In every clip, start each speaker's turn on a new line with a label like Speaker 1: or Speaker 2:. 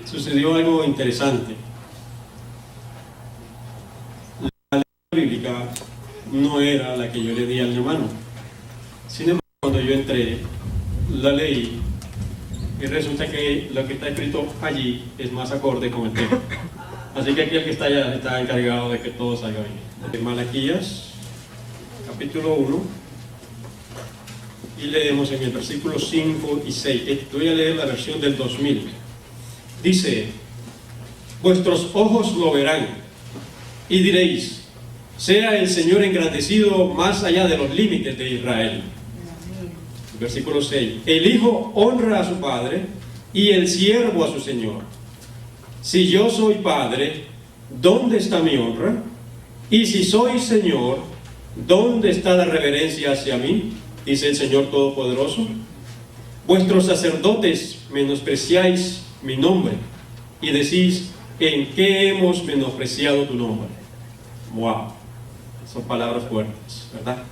Speaker 1: sucedió algo interesante. La ley bíblica no era la que yo le di al hermano. Sin embargo, cuando yo entré, la leí y resulta que lo que está escrito allí es más acorde con el tema. Así que aquí el que está allá está encargado de que todo salga bien. De Malaquías, capítulo 1, y leemos en el versículo 5 y 6. Voy a leer la versión del 2000. Dice: vuestros ojos lo verán y diréis: sea el Señor engrandecido más allá de los límites de Israel. Versículo 6. El hijo honra a su padre y el siervo a su señor. Si yo soy padre, ¿dónde está mi honra? Y si soy señor, ¿dónde está la reverencia hacia mí? Dice el Señor Todopoderoso. Vuestros sacerdotes menospreciáis mi nombre y decís: ¿en qué hemos menospreciado tu nombre? Wow, son palabras fuertes, ¿verdad?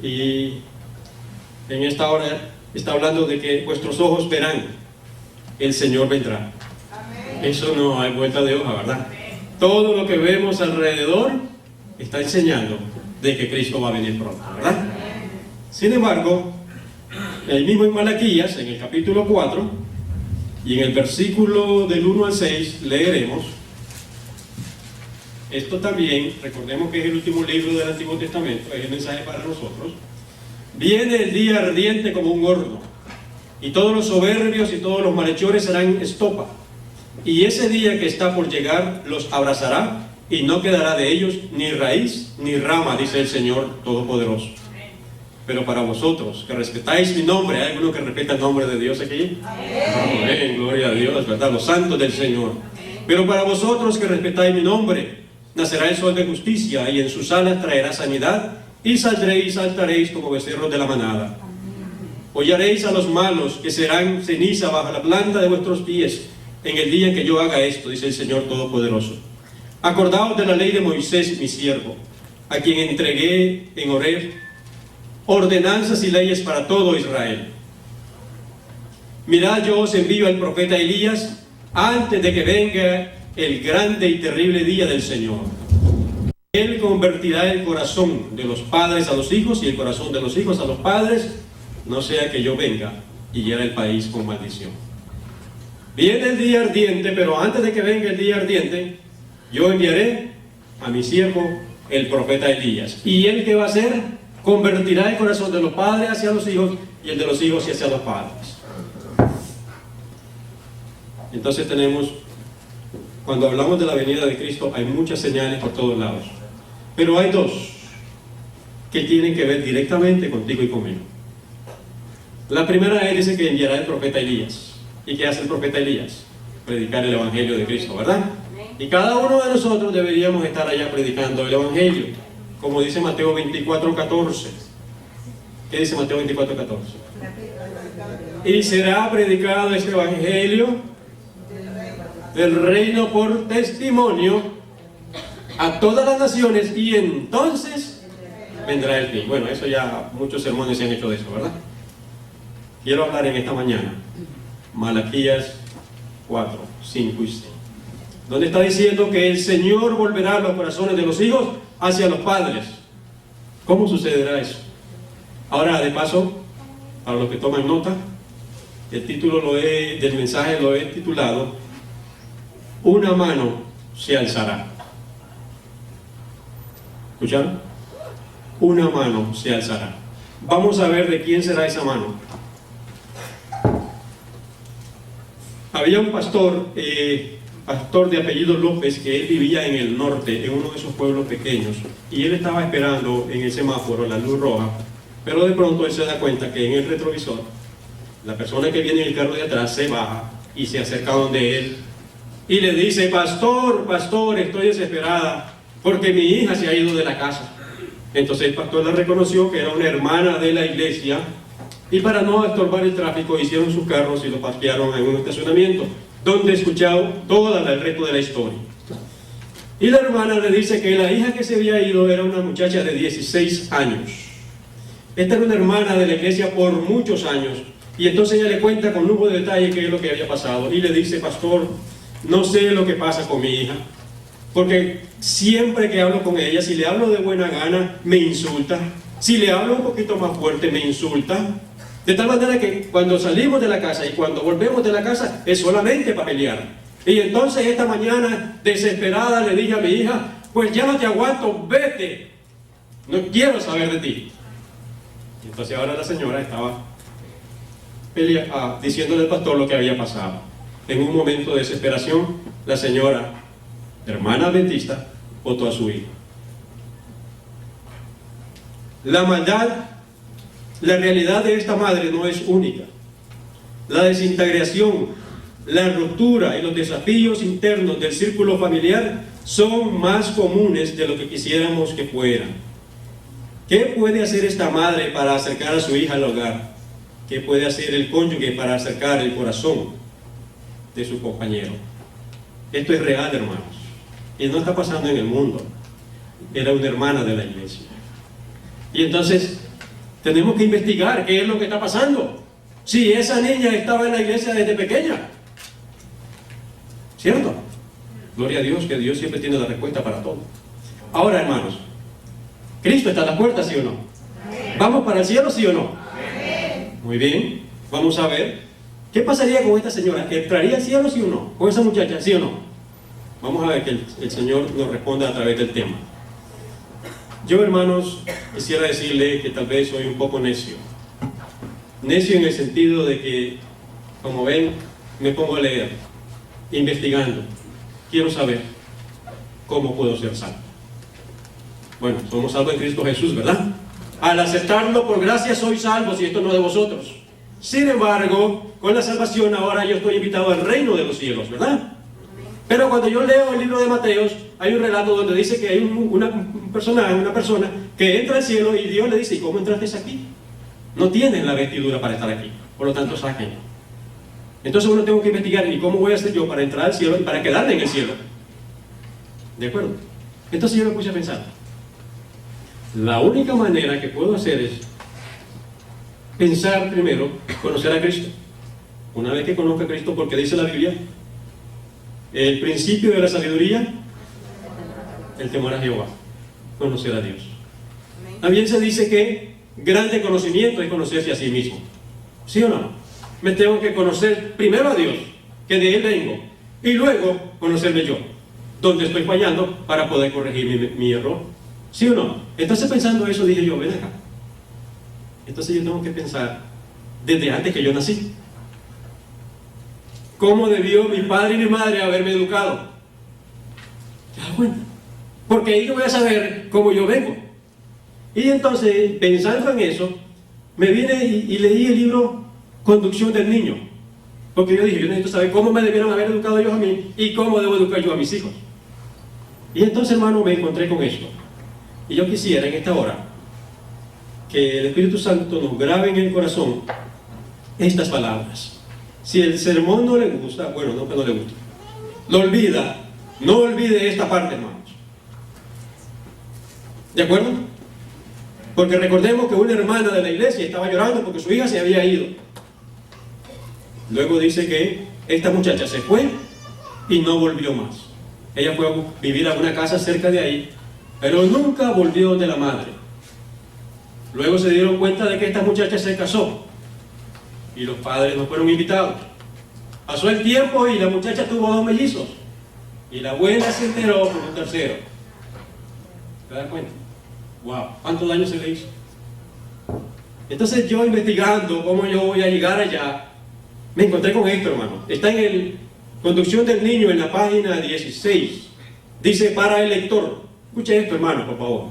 Speaker 1: Y en esta hora está hablando de que vuestros ojos verán, el Señor vendrá. Amén. Eso no hay vuelta de hoja, ¿verdad? Amén. Todo lo que vemos alrededor está enseñando de que Cristo va a venir pronto, ¿verdad? Amén. Sin embargo, el mismo en Malaquías, en el capítulo 4, y en el versículo del 1 al 6, leeremos. Esto también, recordemos que es el último libro del Antiguo Testamento, es el mensaje para nosotros. Viene el día ardiente como un horno, y todos los soberbios y todos los malhechores serán estopa. Y ese día que está por llegar los abrazará, y no quedará de ellos ni raíz ni rama, dice el Señor Todopoderoso. Pero para vosotros, que respetáis mi nombre, ¿hay alguno que respeta el nombre de Dios aquí? Amén. Amén, gloria a Dios, ¿verdad? Los santos del Señor. Pero para vosotros que respetáis mi nombre, nacerá el sol de justicia, y en sus alas traerá sanidad, y saldréis y saltaréis como becerros de la manada. Hollaréis a los malos, que serán ceniza bajo la planta de vuestros pies, en el día en que yo haga esto, dice el Señor Todopoderoso. Acordaos de la ley de Moisés, mi siervo, a quien entregué en Horeb ordenanzas y leyes para todo Israel. Mirad, yo os envío al profeta Elías antes de que venga el grande y terrible día del Señor. Él convertirá el corazón de los padres a los hijos y el corazón de los hijos a los padres, no sea que yo venga y hiera el país con maldición. Viene el día ardiente, pero antes de que venga el día ardiente, yo enviaré a mi siervo el profeta Elías. ¿Y él qué va a hacer? Convertirá el corazón de los padres hacia los hijos y el de los hijos hacia los padres. Entonces tenemos, cuando hablamos de la venida de Cristo, hay muchas señales por todos lados. Pero hay dos que tienen que ver directamente contigo y conmigo. La primera es, dice que enviará el profeta Elías. ¿Y qué hace el profeta Elías? Predicar el Evangelio de Cristo, ¿verdad? Y cada uno de nosotros deberíamos estar allá predicando el Evangelio. Como dice Mateo 24:14. ¿Qué dice Mateo 24:14? Y será predicado este Evangelio del reino por testimonio a todas las naciones, y entonces vendrá el fin. Bueno, eso ya muchos sermones se han hecho de eso, ¿verdad? Quiero hablar en esta mañana Malaquías 4, 5 y 6, donde está diciendo que el Señor volverá los corazones de los hijos hacia los padres. ¿Cómo sucederá eso? Ahora, de paso, para los que toman nota, el título del mensaje lo he titulado: una mano se alzará. ¿Escucharon? Una mano se alzará. Vamos a ver de quién será esa mano. Había un pastor de apellido López, que él vivía en el norte, en uno de esos pueblos pequeños, y él estaba esperando en el semáforo la luz roja, pero de pronto él se da cuenta que en el retrovisor la persona que viene en el carro de atrás se baja y se acerca donde él y le dice: pastor, estoy desesperada porque mi hija se ha ido de la casa. Entonces el pastor la reconoció que era una hermana de la iglesia, y para no estorbar el tráfico hicieron sus carros y lo parquearon en un estacionamiento, donde escuchado todo el resto de la historia. Y la hermana le dice que la hija que se había ido era una muchacha de 16 años. Esta era una hermana de la iglesia por muchos años, Y entonces ella le cuenta con lujo de detalle qué es lo que había pasado. Y le dice: pastor, no sé lo que pasa con mi hija, porque siempre que hablo con ella, si le hablo de buena gana, me insulta. Si le hablo un poquito más fuerte, me insulta. De tal manera que cuando salimos de la casa y cuando volvemos de la casa, es solamente para pelear. Y entonces esta mañana, desesperada, le dije a mi hija: pues ya no te aguanto, vete. No quiero saber de ti. Y entonces ahora la señora estaba diciéndole al pastor lo que había pasado. En un momento de desesperación, la señora, hermana adventista, votó a su hijo. La maldad, la realidad de esta madre no es única. La desintegración, la ruptura y los desafíos internos del círculo familiar son más comunes de lo que quisiéramos que fueran. ¿Qué puede hacer esta madre para acercar a su hija al hogar? ¿Qué puede hacer el cónyuge para acercar el corazón de su compañero? Esto es real, hermanos, y no está pasando en el mundo. Era una hermana de la iglesia. Y entonces tenemos que investigar qué es lo que está pasando. Si esa niña estaba en la iglesia desde pequeña, ¿cierto? Gloria a Dios, que Dios siempre tiene la respuesta para todo. Ahora, hermanos, ¿Cristo está a la puerta, sí o no? ¿Vamos para el cielo, sí o no? Muy bien, vamos a ver qué pasaría con esta señora. ¿Entraría al cielo, sí o no? ¿Con esa muchacha, sí o no? Vamos a ver que el Señor nos responda a través del tema. Yo, hermanos, quisiera decirle que tal vez soy un poco necio. Necio en el sentido de que, como ven, me pongo a leer, investigando. Quiero saber cómo puedo ser salvo. Bueno, somos salvos en Cristo Jesús, ¿verdad? Al aceptarlo por gracia soy salvo, si esto no es de vosotros. Sin embargo, con la salvación ahora yo estoy invitado al reino de los cielos, ¿verdad? Pero cuando yo leo el libro de Mateos, hay un relato donde dice que hay una persona que entra al cielo y Dios le dice: ¿y cómo entraste aquí? No tienen la vestidura para estar aquí, por lo tanto sáquenlo. Entonces uno tengo que investigar: ¿y cómo voy a hacer yo para entrar al cielo y para quedarme en el cielo? ¿De acuerdo? Entonces yo me puse a pensar, la única manera que puedo hacer es pensar primero, conocer a Cristo. Una vez que conozca a Cristo, porque dice la Biblia, el principio de la sabiduría, el temor a Jehová, conocer a Dios. También se dice que grande conocimiento es conocerse a sí mismo. ¿Sí o no? Me tengo que conocer primero a Dios, que de Él vengo, y luego conocerme yo, donde estoy fallando para poder corregir mi error. ¿Sí o no? Entonces, pensando eso, dije yo: ven acá. Entonces yo tengo que pensar desde antes que yo nací. ¿Cómo debió mi padre y mi madre haberme educado? ¿Te das cuenta? Porque ahí yo voy a saber cómo yo vengo. Y entonces, pensando en eso, me vine y leí el libro Conducción del Niño. Porque yo dije: yo necesito saber cómo me debieron haber educado ellos a mí y cómo debo educar yo a mis hijos. Y entonces, hermano, me encontré con esto. Y yo quisiera en esta hora que el Espíritu Santo nos grabe en el corazón estas palabras. Si el sermón no le gusta, bueno, no que no le gusta, lo olvida, no olvide esta parte, hermanos. ¿De acuerdo? Porque recordemos que una hermana de la iglesia estaba llorando porque su hija se había ido. Luego dice que esta muchacha se fue y no volvió más. Ella fue a vivir a una casa cerca de ahí, pero nunca volvió de la madre. Luego se dieron cuenta de que esta muchacha se casó y los padres no fueron invitados. Pasó el tiempo y la muchacha tuvo 2 mellizos y la abuela se enteró por un tercero. ¿Te das cuenta? ¡Wow! ¿Cuánto daño se le hizo? Entonces yo, investigando cómo yo voy a llegar allá, me encontré con esto, hermano. Está en el Conducción del Niño, en la página 16. Dice: para el lector. Escuche esto, hermano, por favor.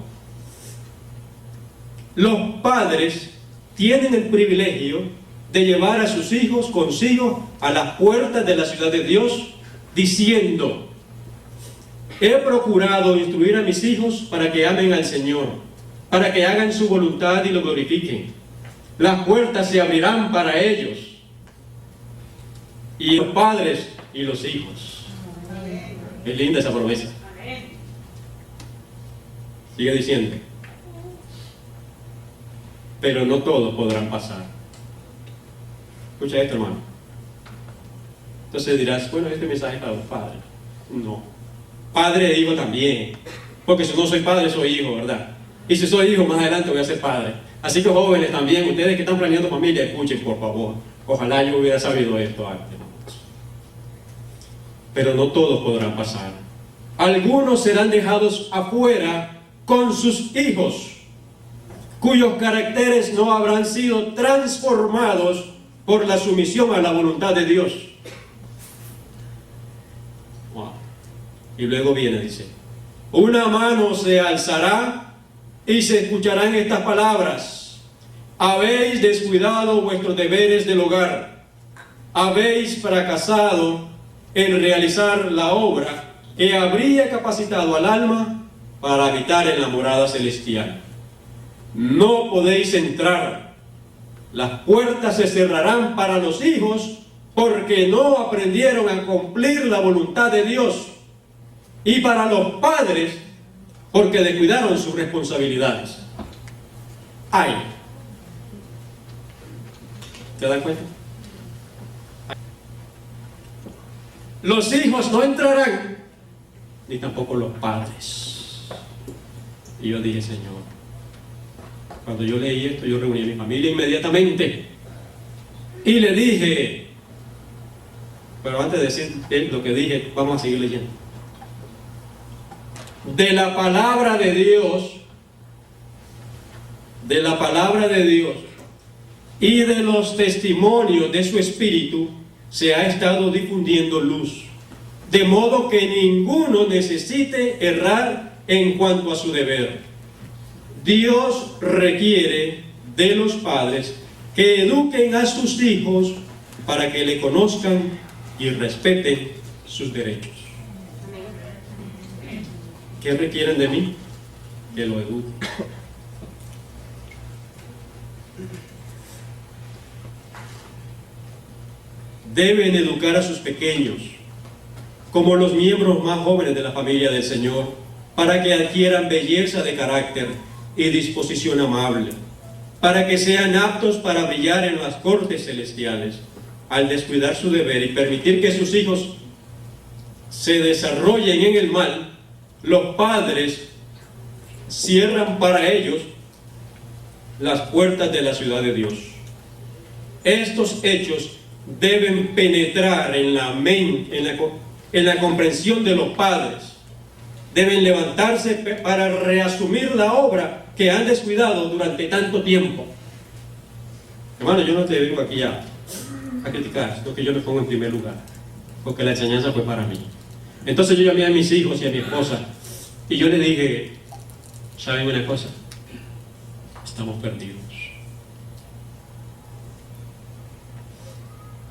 Speaker 1: Los padres tienen el privilegio de llevar a sus hijos consigo a las puertas de la ciudad de Dios, diciendo: he procurado instruir a mis hijos para que amen al Señor, para que hagan su voluntad y lo glorifiquen. Las puertas se abrirán para ellos, y los padres y los hijos. Es linda esa promesa. Sigue diciendo: pero no todos podrán pasar. Escucha esto, hermano. Entonces dirás, bueno, este mensaje es para los padres. No. Padre e hijo también. Porque si no soy padre, soy hijo, ¿verdad? Y si soy hijo, más adelante voy a ser padre. Así que jóvenes también, ustedes que están planeando familia, escuchen, por favor. Ojalá yo hubiera sabido esto antes. Pero no todos podrán pasar. Algunos serán dejados afuera con sus hijos, cuyos caracteres no habrán sido transformados por la sumisión a la voluntad de Dios. Wow. Y luego viene, dice, una mano se alzará y se escucharán estas palabras: habéis descuidado vuestros deberes del hogar, habéis fracasado en realizar la obra que habría capacitado al alma para habitar en la morada celestial. No podéis entrar, las puertas se cerrarán para los hijos, porque no aprendieron a cumplir la voluntad de Dios, y para los padres, porque descuidaron sus responsabilidades. ¡Ay! ¿Te das cuenta? Los hijos no entrarán, ni tampoco los padres. Y yo dije, Señor, cuando yo leí esto, yo reuní a mi familia inmediatamente y le dije, pero antes de decir lo que dije, vamos a seguir leyendo. De la palabra de Dios y de los testimonios de su Espíritu se ha estado difundiendo luz, de modo que ninguno necesite errar en cuanto a su deber. Dios requiere de los padres que eduquen a sus hijos para que le conozcan y respeten sus derechos. ¿Qué requieren de mí? Que lo eduquen. Deben educar a sus pequeños como los miembros más jóvenes de la familia del Señor, para que adquieran belleza de carácter y disposición amable, para que sean aptos para brillar en las cortes celestiales. Al descuidar su deber y permitir que sus hijos se desarrollen en el mal, los padres cierran para ellos las puertas de la ciudad de Dios. Estos hechos deben penetrar en la mente, en la comprensión de los padres. Deben levantarse para reasumir la obra que han descuidado durante tanto tiempo. Hermano, yo no te vengo aquí a criticar, sino que yo me pongo en primer lugar, porque la enseñanza fue para mí. Entonces yo llamé a mis hijos y a mi esposa y yo le dije, ¿saben una cosa? Estamos perdidos.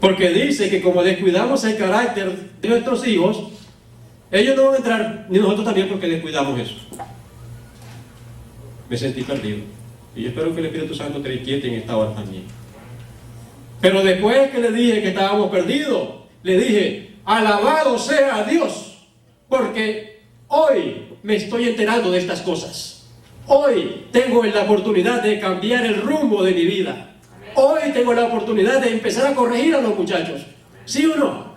Speaker 1: Porque dice que como descuidamos el carácter de nuestros hijos, ellos no van a entrar, ni nosotros también, porque descuidamos eso. Me sentí perdido. Y yo espero que el Espíritu Santo te inquiete en esta hora también. Pero después que le dije que estábamos perdidos, le dije, alabado sea Dios, porque hoy me estoy enterando de estas cosas. Hoy tengo la oportunidad de cambiar el rumbo de mi vida. Hoy tengo la oportunidad de empezar a corregir a los muchachos. ¿Sí o no?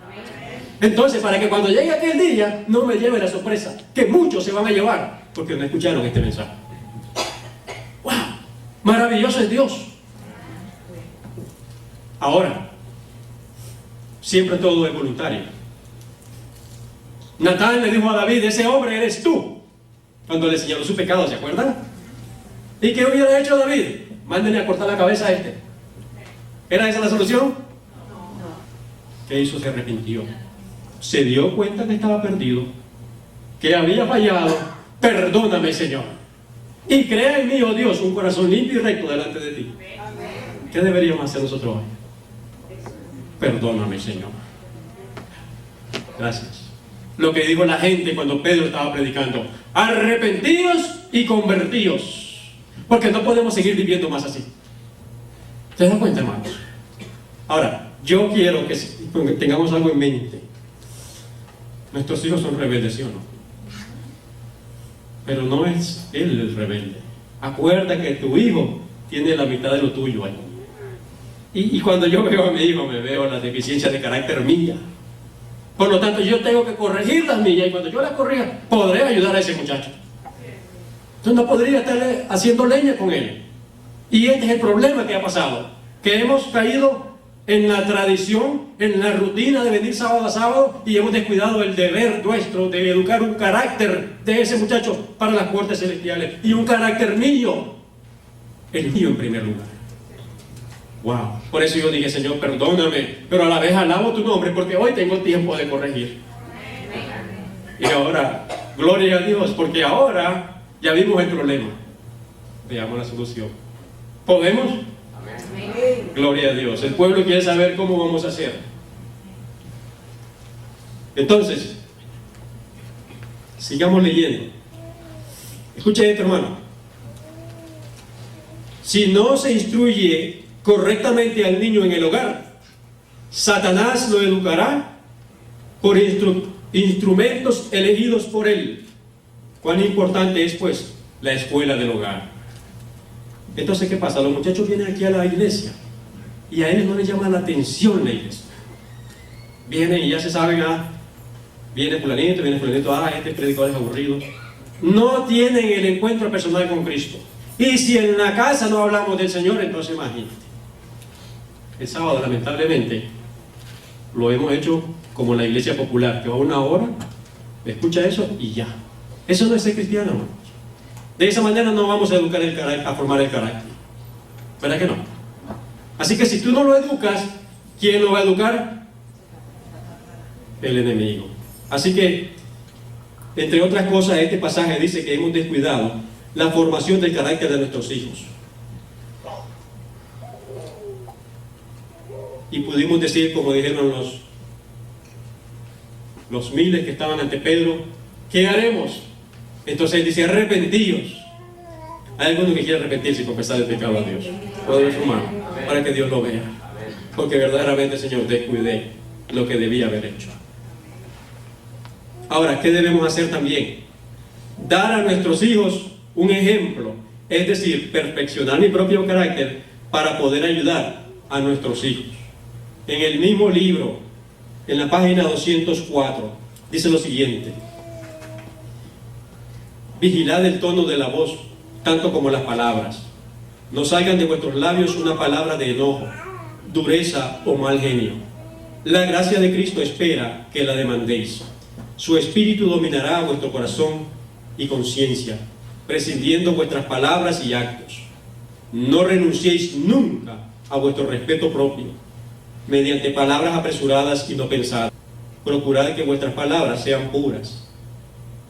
Speaker 1: Entonces, para que cuando llegue aquel día, no me lleve la sorpresa, que muchos se van a llevar, porque no escucharon este mensaje. ¡Wow! Maravilloso es Dios. Ahora, siempre todo es voluntario. Natán le dijo a David, ese hombre eres tú, cuando le señaló su pecado, ¿se acuerdan? ¿Y qué hubiera hecho David? Mándenle a cortar la cabeza a este. ¿Era esa la solución? No. ¿Qué hizo? Se arrepintió. Se dio cuenta que estaba perdido, que había fallado. Perdóname, Señor, y crea en mí, oh Dios, un corazón limpio y recto delante de ti. ¿Qué deberíamos hacer nosotros hoy? Perdóname, Señor. Gracias. Lo que dijo la gente cuando Pedro estaba predicando: arrepentíos y convertíos, porque no podemos seguir viviendo más así. ¿Se dan cuenta, hermanos? Ahora, yo quiero que tengamos algo en mente. Nuestros hijos son rebeldes, ¿sí o no? Pero no es él el rebelde. Acuerda que tu hijo tiene la mitad de lo tuyo ahí. Y cuando yo veo a mi hijo, me veo la deficiencia de carácter mía. Por lo tanto, yo tengo que corregir las mías, y cuando yo las corrija, podré ayudar a ese muchacho. Entonces no podría estar haciendo leña con él. Y este es el problema que ha pasado, que hemos caído en la tradición, en la rutina de venir sábado a sábado, y hemos descuidado el deber nuestro de educar un carácter de ese muchacho para las cortes celestiales, y un carácter mío, el mío en primer lugar. Wow. Por eso yo dije, Señor, perdóname, pero a la vez alabo tu nombre, porque hoy tengo tiempo de corregir. Y ahora, gloria a Dios, porque ahora ya vimos el problema. Veamos la solución. ¿Podemos? Amén. Gloria a Dios. El pueblo quiere saber cómo vamos a hacer. Entonces, sigamos leyendo. Escuche esto, hermano. Si no se instruye correctamente al niño en el hogar, Satanás lo educará por instrumentos elegidos por él. Cuán importante es, pues, la escuela del hogar. Entonces, ¿qué pasa? Los muchachos vienen aquí a la iglesia y a ellos no les llama la atención la iglesia. Vienen y ya se saben, viene fulanito, este predicador es aburrido. No tienen el encuentro personal con Cristo. Y si en la casa no hablamos del Señor, entonces imagínate. El sábado, lamentablemente, lo hemos hecho como la iglesia popular, que va una hora, escucha eso y ya. Eso no es ser cristiano, hermano. De esa manera no vamos a educar el carácter, a formar el carácter. ¿Verdad que no? Así que si tú no lo educas, ¿quién lo va a educar? El enemigo. Así que, entre otras cosas, este pasaje dice que hemos descuidado la formación del carácter de nuestros hijos. Y pudimos decir, como dijeron los miles que estaban ante Pedro, ¿qué haremos? Entonces él dice, arrepentíos. Hay algunos que quieren arrepentirse y confesar el pecado a Dios. Todo es humano, para que Dios lo vea. Porque verdaderamente, Señor, descuidé lo que debía haber hecho. Ahora, ¿qué debemos hacer también? Dar a nuestros hijos un ejemplo, es decir, perfeccionar mi propio carácter para poder ayudar a nuestros hijos. En el mismo libro, en la página 204, dice lo siguiente: vigilad el tono de la voz, tanto como las palabras. No salgan de vuestros labios una palabra de enojo, dureza o mal genio. La gracia de Cristo espera que la demandéis. Su espíritu dominará vuestro corazón y conciencia, prescindiendo vuestras palabras y actos. No renunciéis nunca a vuestro respeto propio, mediante palabras apresuradas y no pensadas. Procurad que vuestras palabras sean puras,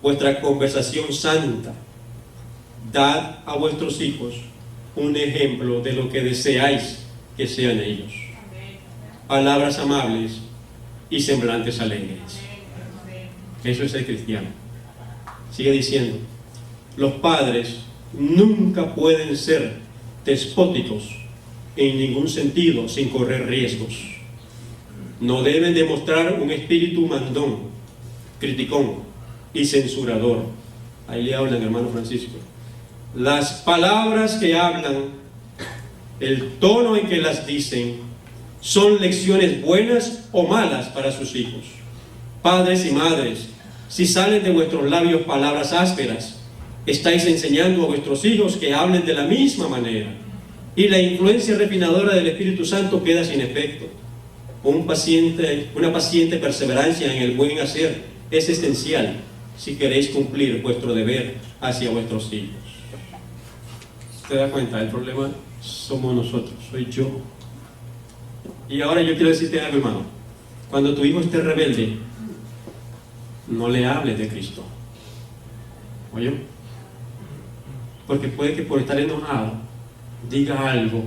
Speaker 1: vuestra conversación santa. Dad a vuestros hijos un ejemplo de lo que deseáis que sean ellos. Palabras amables y semblantes alegres. Eso es el cristiano. Sigue diciendo: los padres nunca pueden ser despóticos en ningún sentido sin correr riesgos. No deben demostrar un espíritu mandón, criticón y censurador. Ahí le hablan, hermano Francisco. Las palabras que hablan, el tono en que las dicen, son lecciones buenas o malas para sus hijos. Padres y madres, si salen de vuestros labios palabras ásperas, estáis enseñando a vuestros hijos que hablen de la misma manera, y la influencia refinadora del Espíritu Santo queda sin efecto. Una paciente perseverancia en el buen hacer es esencial si queréis cumplir vuestro deber hacia vuestros hijos. ¿Te das cuenta? El problema somos nosotros, soy yo. Y ahora yo quiero decirte algo, hermano. Cuando tu hijo esté rebelde, no le hables de Cristo. ¿Oye? Porque puede que por estar enojado diga algo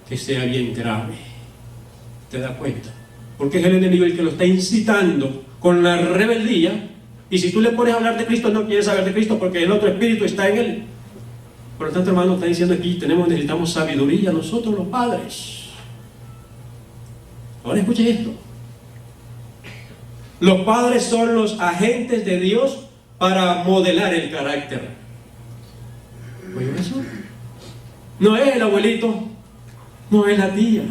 Speaker 1: que sea bien grave. ¿Te das cuenta? Porque es el enemigo el que lo está incitando con la rebeldía. Y si tú le pones a hablar de Cristo, no quiere saber de Cristo porque el otro espíritu está en él. Por lo tanto, hermano, está diciendo aquí, necesitamos sabiduría nosotros los padres. Ahora escuche esto. Los padres son los agentes de Dios para modelar el carácter. ¿Oye eso? No es el abuelito, no es la tía,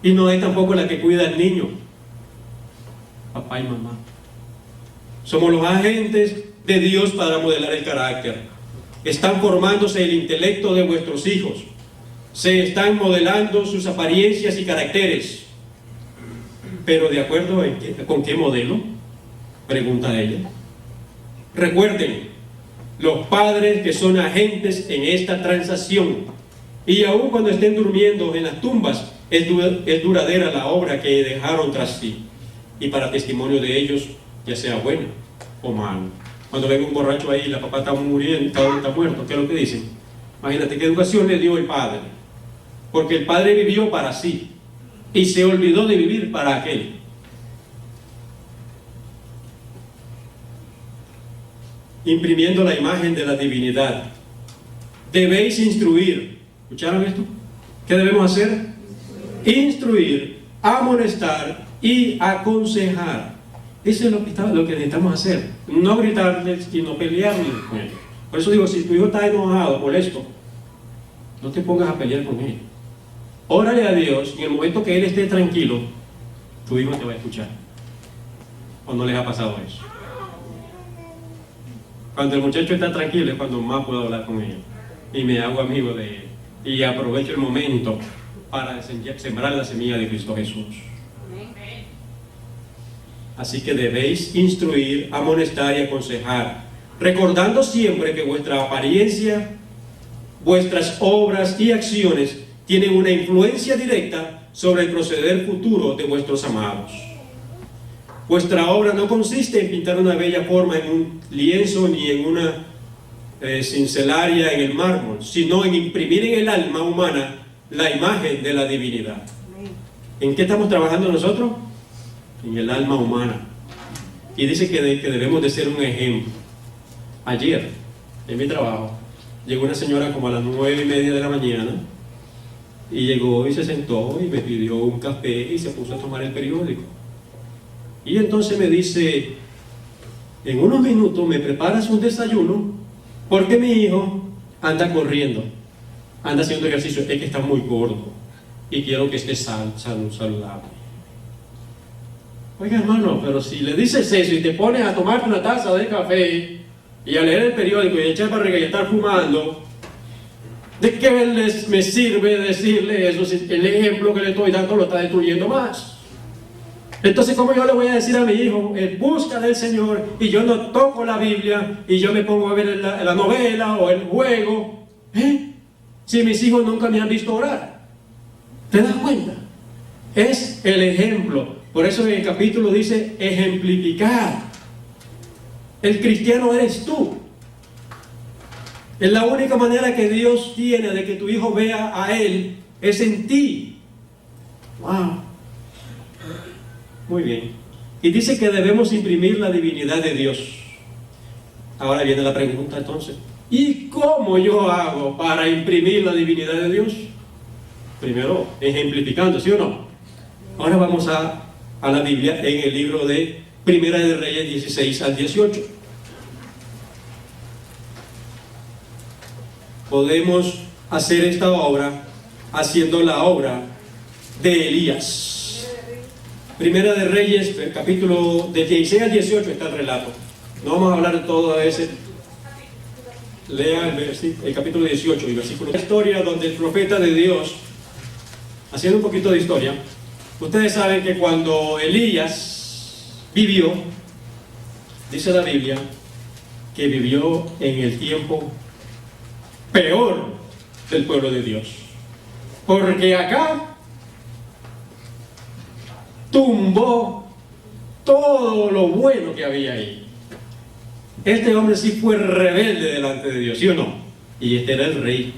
Speaker 1: Y no es tampoco la que cuida al niño, papá y mamá. Somos los agentes de Dios para modelar el carácter. Están formándose el intelecto de vuestros hijos. Se están modelando sus apariencias y caracteres. Pero ¿de acuerdo con qué modelo? Pregunta ella. Recuerden, los padres que son agentes en esta transacción, y aun cuando estén durmiendo en las tumbas, es duradera la obra que dejaron tras sí, y para testimonio de ellos, ya sea bueno o malo. Cuando ven un borracho ahí, la papá está muriendo, está muerto, ¿qué es lo que dicen? Imagínate qué educación le dio el padre, porque el padre vivió para sí y se olvidó de vivir para aquel. Imprimiendo la imagen de la divinidad. Debéis instruir. ¿Escucharon esto? ¿Qué debemos hacer? Instruir, amonestar y aconsejar. Eso es lo que necesitamos hacer. No gritarles y no pelearles con ellos. Por eso digo, si tu hijo está enojado, molesto, no te pongas a pelear con él. Órale a Dios, y en el momento que él esté tranquilo, tu hijo te va a escuchar. ¿O no les ha pasado eso? Cuando el muchacho está tranquilo es cuando más puedo hablar con él y me hago amigo de él y aprovecho el momento para sembrar la semilla de Cristo Jesús. Así que debéis instruir, amonestar y aconsejar, recordando siempre que vuestra apariencia, vuestras obras y acciones tienen una influencia directa sobre el proceder futuro de vuestros amados. Vuestra obra no consiste en pintar una bella forma en un lienzo ni en una cincelaria en el mármol, sino en imprimir en el alma humana la imagen de la divinidad. ¿En qué estamos trabajando nosotros? En el alma humana. Y dice que debemos de ser un ejemplo. Ayer, en mi trabajo, llegó una señora como a las 9:30 de la mañana y llegó y se sentó y me pidió un café y se puso a tomar el periódico. Y entonces me dice, en unos minutos me preparas un desayuno porque mi hijo anda corriendo, anda haciendo ejercicio, es que está muy gordo y quiero que esté saludable. Oiga hermano, pero si le dices eso y te pones a tomarte una taza de café y a leer el periódico y a echar barriga y a estar fumando, ¿de qué me sirve decirle eso si el ejemplo que le estoy dando lo está destruyendo más? Entonces, ¿cómo yo le voy a decir a mi hijo, busca del Señor, y yo no toco la Biblia, y yo me pongo a ver la novela o el juego? Si mis hijos nunca me han visto orar. ¿Te das cuenta? Es el ejemplo. Por eso en el capítulo dice, ejemplificar. El cristiano eres tú. Es la única manera que Dios tiene de que tu hijo vea a Él, es en ti. ¡Wow! Muy bien. Y dice que debemos imprimir la divinidad de Dios. Ahora viene la pregunta entonces, ¿y cómo yo hago para imprimir la divinidad de Dios? Primero, ejemplificando, ¿sí o no? Ahora vamos a la Biblia en el libro de Primera de Reyes 16 al 18. Podemos hacer esta obra haciendo la obra de Elías. Primera de Reyes, el capítulo de 16 al 18 está el relato. No vamos a hablar de todo ese. Lea el capítulo 18 y versículo. La historia donde el profeta de Dios, haciendo un poquito de historia, ustedes saben que cuando Elías vivió, dice la Biblia, que vivió en el tiempo peor del pueblo de Dios. Porque acá tumbó todo lo bueno que había ahí. Este hombre sí fue rebelde delante de Dios, ¿sí o no? Y este era el rey.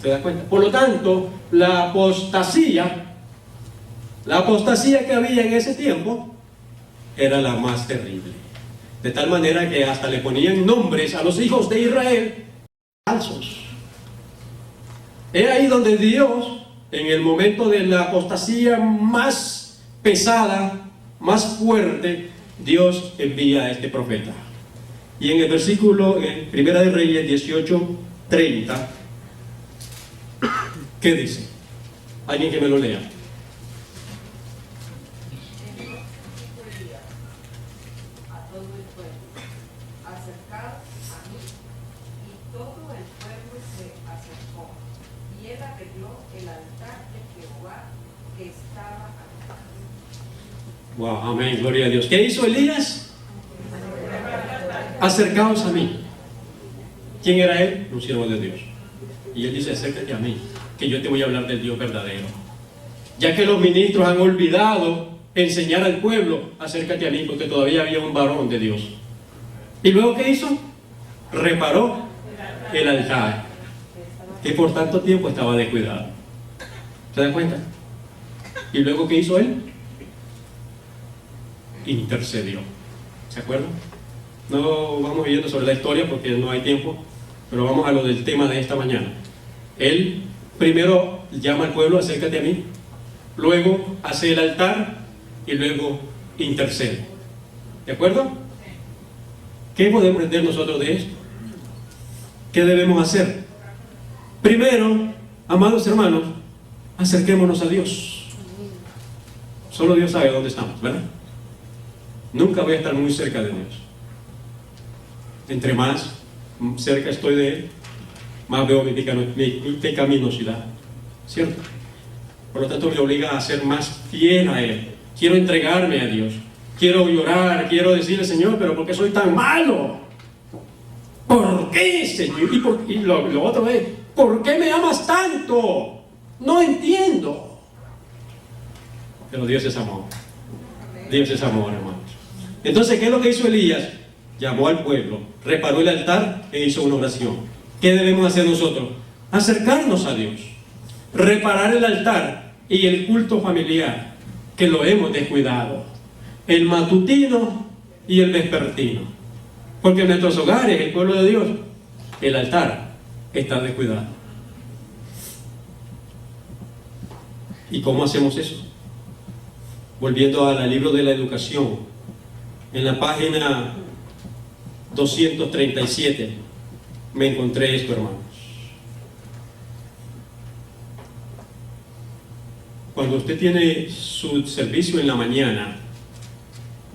Speaker 1: ¿Se da cuenta? Por lo tanto, la apostasía que había en ese tiempo era la más terrible. De tal manera que hasta le ponían nombres a los hijos de Israel falsos. Es ahí donde Dios, en el momento de la apostasía más pesada, más fuerte, Dios envía a este profeta. Y en el versículo, en Primera de Reyes 18:30, ¿qué dice? Alguien que me lo lea.
Speaker 2: pueblo, acercaos a mí. Y todo el pueblo se acercó, y él arregló el altar de Jehová que estaba al lado.
Speaker 1: Wow, amén, gloria a Dios. ¿Qué hizo Elías? Acercaos a mí. ¿Quién era él? Un siervo de Dios. Y él dice, acércate a mí, que yo te voy a hablar del Dios verdadero. Ya que los ministros han olvidado enseñar al pueblo, acércate a mí, porque todavía había un varón de Dios. ¿Y luego qué hizo? Reparó el altar, que por tanto tiempo estaba descuidado. ¿Se dan cuenta? ¿Y luego qué hizo él? Intercedió. ¿Se acuerdan? No vamos viendo sobre la historia porque no hay tiempo, pero vamos a lo del tema de esta mañana. Él primero llama al pueblo, acércate a mí, luego hace el altar y luego intercede. ¿De acuerdo? ¿Qué podemos aprender nosotros de esto? ¿Qué debemos hacer? Primero, amados hermanos, acerquémonos a Dios. Solo Dios sabe dónde estamos, ¿verdad? Nunca voy a estar muy cerca de Dios. Entre más cerca estoy de Él, más veo mi pecaminosidad, ¿cierto? Por lo tanto me obliga a ser más fiel a Él. Quiero entregarme a Dios, quiero llorar, quiero decirle, Señor, pero ¿por qué soy tan malo? ¿Por qué, Señor? Y lo otro es, ¿por qué me amas tanto? No entiendo. Pero Dios es amor. Dios es amor, hermanos. Entonces, ¿qué es lo que hizo Elías? Llamó al pueblo, reparó el altar e hizo una oración. ¿Qué debemos hacer nosotros? Acercarnos a Dios, reparar el altar y el culto familiar, que lo hemos descuidado, el matutino y el vespertino, porque en nuestros hogares, el pueblo de Dios, el altar está descuidado. ¿Y cómo hacemos eso? Volviendo al libro de la educación, en la página 237 me encontré esto, hermanos. Cuando usted tiene su servicio en la mañana,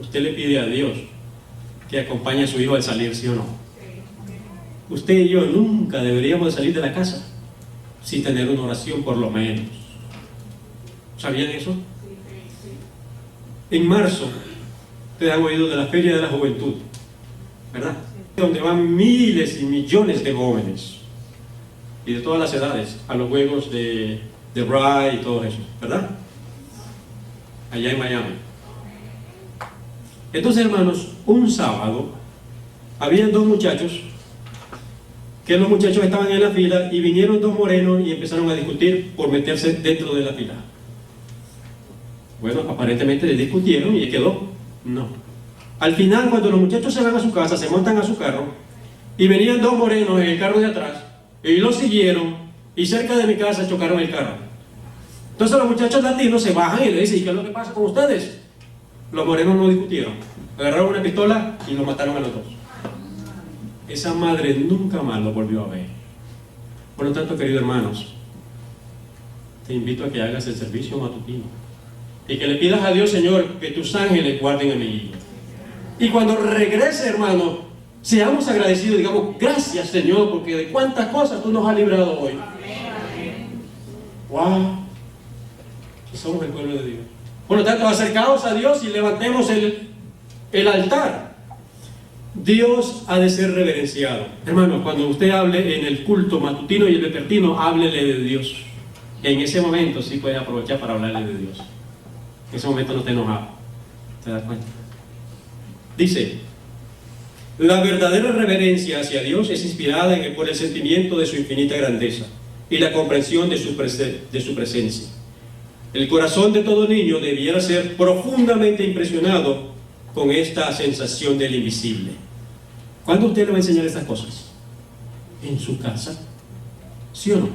Speaker 1: usted le pide a Dios que acompañe a su hijo al salir, ¿sí o no? Usted y yo nunca deberíamos de salir de la casa sin tener una oración por lo menos. ¿Sabían eso? En marzo, ustedes han oído de la Feria de la Juventud, ¿verdad? Donde van miles y millones de jóvenes y de todas las edades a los juegos de Rye y todo eso, ¿verdad? Allá en Miami. Entonces, hermanos, un sábado habían dos muchachos, que los muchachos estaban en la fila y vinieron dos morenos y empezaron a discutir por meterse dentro de la fila. Bueno, aparentemente les discutieron y quedó. No. Al final, cuando los muchachos se van a su casa, se montan a su carro y venían dos morenos en el carro de atrás y los siguieron y cerca de mi casa chocaron el carro. Entonces los muchachos latinos se bajan y le dicen, ¿y qué es lo que pasa con ustedes? Los morenos no discutieron, agarraron una pistola y los mataron a los dos. Esa madre nunca más lo volvió a ver. Por lo tanto, queridos hermanos, te invito a que hagas el servicio matutino y que le pidas a Dios, Señor, que tus ángeles guarden a mi hijo. Y cuando regrese, hermano, seamos agradecidos, digamos, gracias, Señor, porque de cuántas cosas tú nos has librado hoy. ¡Wow! Somos el pueblo de Dios. Por lo tanto, acercaos a Dios y levantemos el altar. Dios ha de ser reverenciado. Hermano, cuando usted hable en el culto matutino y el vespertino, háblele de Dios. En ese momento sí puede aprovechar para hablarle de Dios. En ese momento no está enojado. ¿Te das cuenta? Dice, la verdadera reverencia hacia Dios es inspirada por el sentimiento de su infinita grandeza y la comprensión de su presencia. El corazón de todo niño debiera ser profundamente impresionado con esta sensación del invisible. ¿Cuándo usted le va a enseñar estas cosas? ¿En su casa? ¿Sí o no?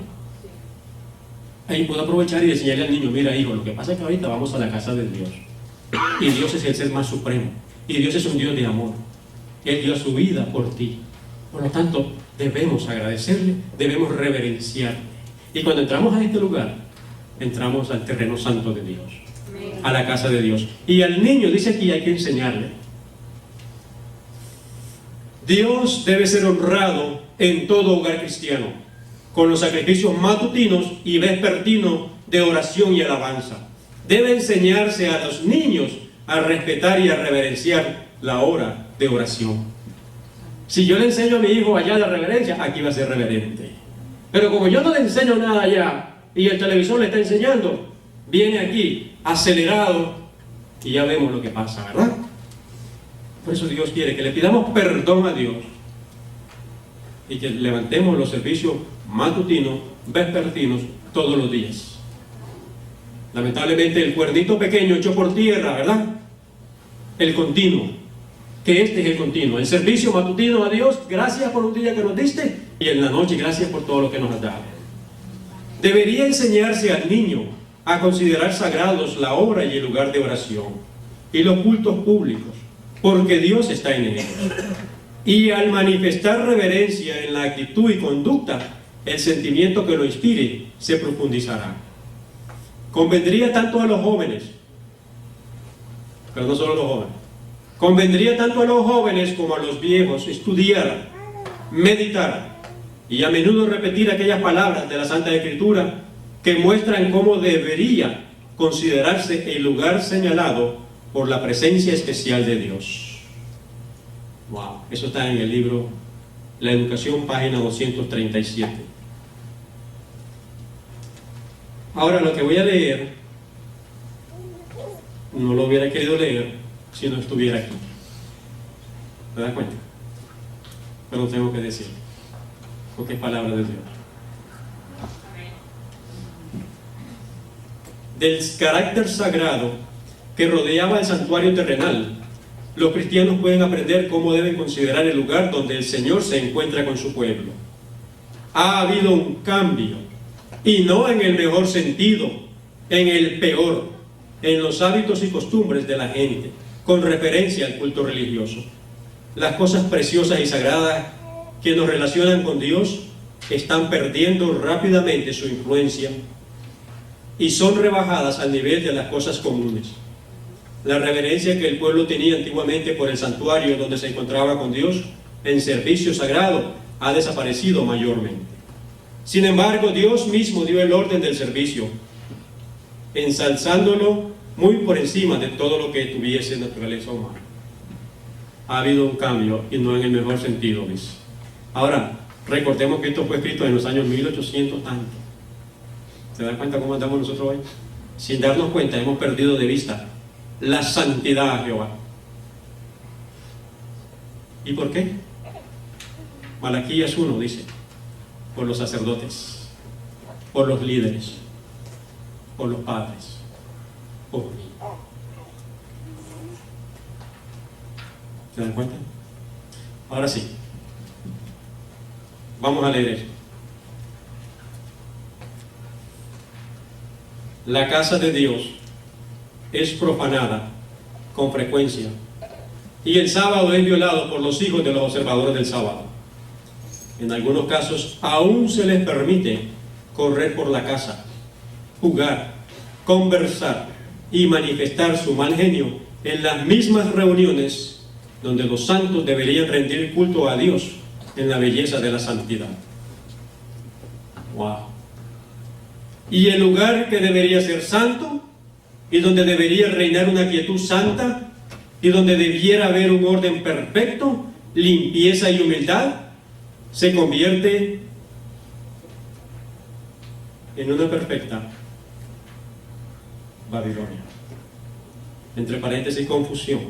Speaker 1: Ahí puedo aprovechar y enseñarle al niño, mira hijo, lo que pasa es que ahorita vamos a la casa de Dios. Y Dios es el ser más supremo. Y Dios es un Dios de amor. Él dio su vida por ti. Por lo tanto, debemos agradecerle, debemos reverenciarle. Y cuando entramos a este lugar, entramos al terreno santo de Dios, a la casa de Dios. Y al niño, dice aquí, hay que enseñarle. Dios debe ser honrado en todo hogar cristiano, con los sacrificios matutinos y vespertinos de oración y alabanza. Debe enseñarse a los niños a respetar y a reverenciar la hora de oración. Si yo le enseño a mi hijo allá de reverencia, aquí va a ser reverente. Pero como yo no le enseño nada allá y el televisor le está enseñando, viene aquí acelerado y ya vemos lo que pasa, ¿verdad? Por eso Dios quiere que le pidamos perdón a Dios y que levantemos los servicios matutinos, vespertinos, todos los días. Lamentablemente el cuernito pequeño echó por tierra, ¿verdad? El continuo, que este es el continuo, el servicio matutino a Dios, gracias por un día que nos diste, y en la noche gracias por todo lo que nos has dado. Debería enseñarse al niño a considerar sagrados la hora y el lugar de oración y los cultos públicos, porque Dios está en ellos. Y al manifestar reverencia en la actitud y conducta, el sentimiento que lo inspire se profundizará. Convendría tanto a los jóvenes, pero no solo a los jóvenes, convendría tanto a los jóvenes como a los viejos estudiar, meditar y a menudo repetir aquellas palabras de la Santa Escritura que muestran cómo debería considerarse el lugar señalado por la presencia especial de Dios. Wow, eso está en el libro La Educación, página 237. Ahora lo que voy a leer, no lo hubiera querido leer si no estuviera aquí. ¿Te das cuenta? Pero lo tengo que decir, porque es palabra de Dios. Del carácter sagrado que rodeaba el santuario terrenal, los cristianos pueden aprender cómo deben considerar el lugar donde el Señor se encuentra con su pueblo. Ha habido un cambio, y no en el mejor sentido, en el peor, en los hábitos y costumbres de la gente, con referencia al culto religioso. Las cosas preciosas y sagradas que nos relacionan con Dios están perdiendo rápidamente su influencia y son rebajadas al nivel de las cosas comunes. La reverencia que el pueblo tenía antiguamente por el santuario donde se encontraba con Dios en servicio sagrado ha desaparecido mayormente. Sin embargo, Dios mismo dio el orden del servicio, ensalzándolo muy por encima de todo lo que tuviese naturaleza humana. Ha habido un cambio, y no en el mejor sentido, dice. Ahora, recordemos que esto fue escrito en los años 1800 tanto. ¿Se dan cuenta cómo andamos nosotros hoy? Sin darnos cuenta, hemos perdido de vista la santidad a Jehová. ¿Y por qué? Malaquías 1 dice: por los sacerdotes, por los líderes, por los padres, por mí. ¿Se dan cuenta? Ahora sí, vamos a leer eso. La casa de Dios es profanada con frecuencia y el sábado es violado por los hijos de los observadores del sábado. En algunos casos aún se les permite correr por la casa, jugar, conversar y manifestar su mal genio en las mismas reuniones donde los santos deberían rendir culto a Dios en la belleza de la santidad. Wow. Y el lugar que debería ser santo y donde debería reinar una quietud santa y donde debiera haber un orden perfecto, limpieza y humildad, se convierte en una perfecta Babilonia. Entre paréntesis, confusión.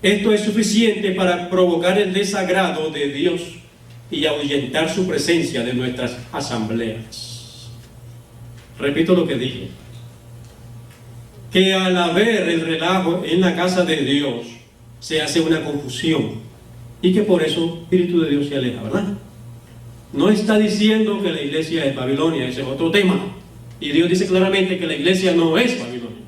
Speaker 1: Esto es suficiente para provocar el desagrado de Dios y ahuyentar su presencia de nuestras asambleas. Repito lo que dije, que al haber el relajo en la casa de Dios se hace una confusión y que por eso el Espíritu de Dios se aleja, ¿verdad? No está diciendo que la iglesia es Babilonia, ese es otro tema, y Dios dice claramente que la iglesia no es Babilonia.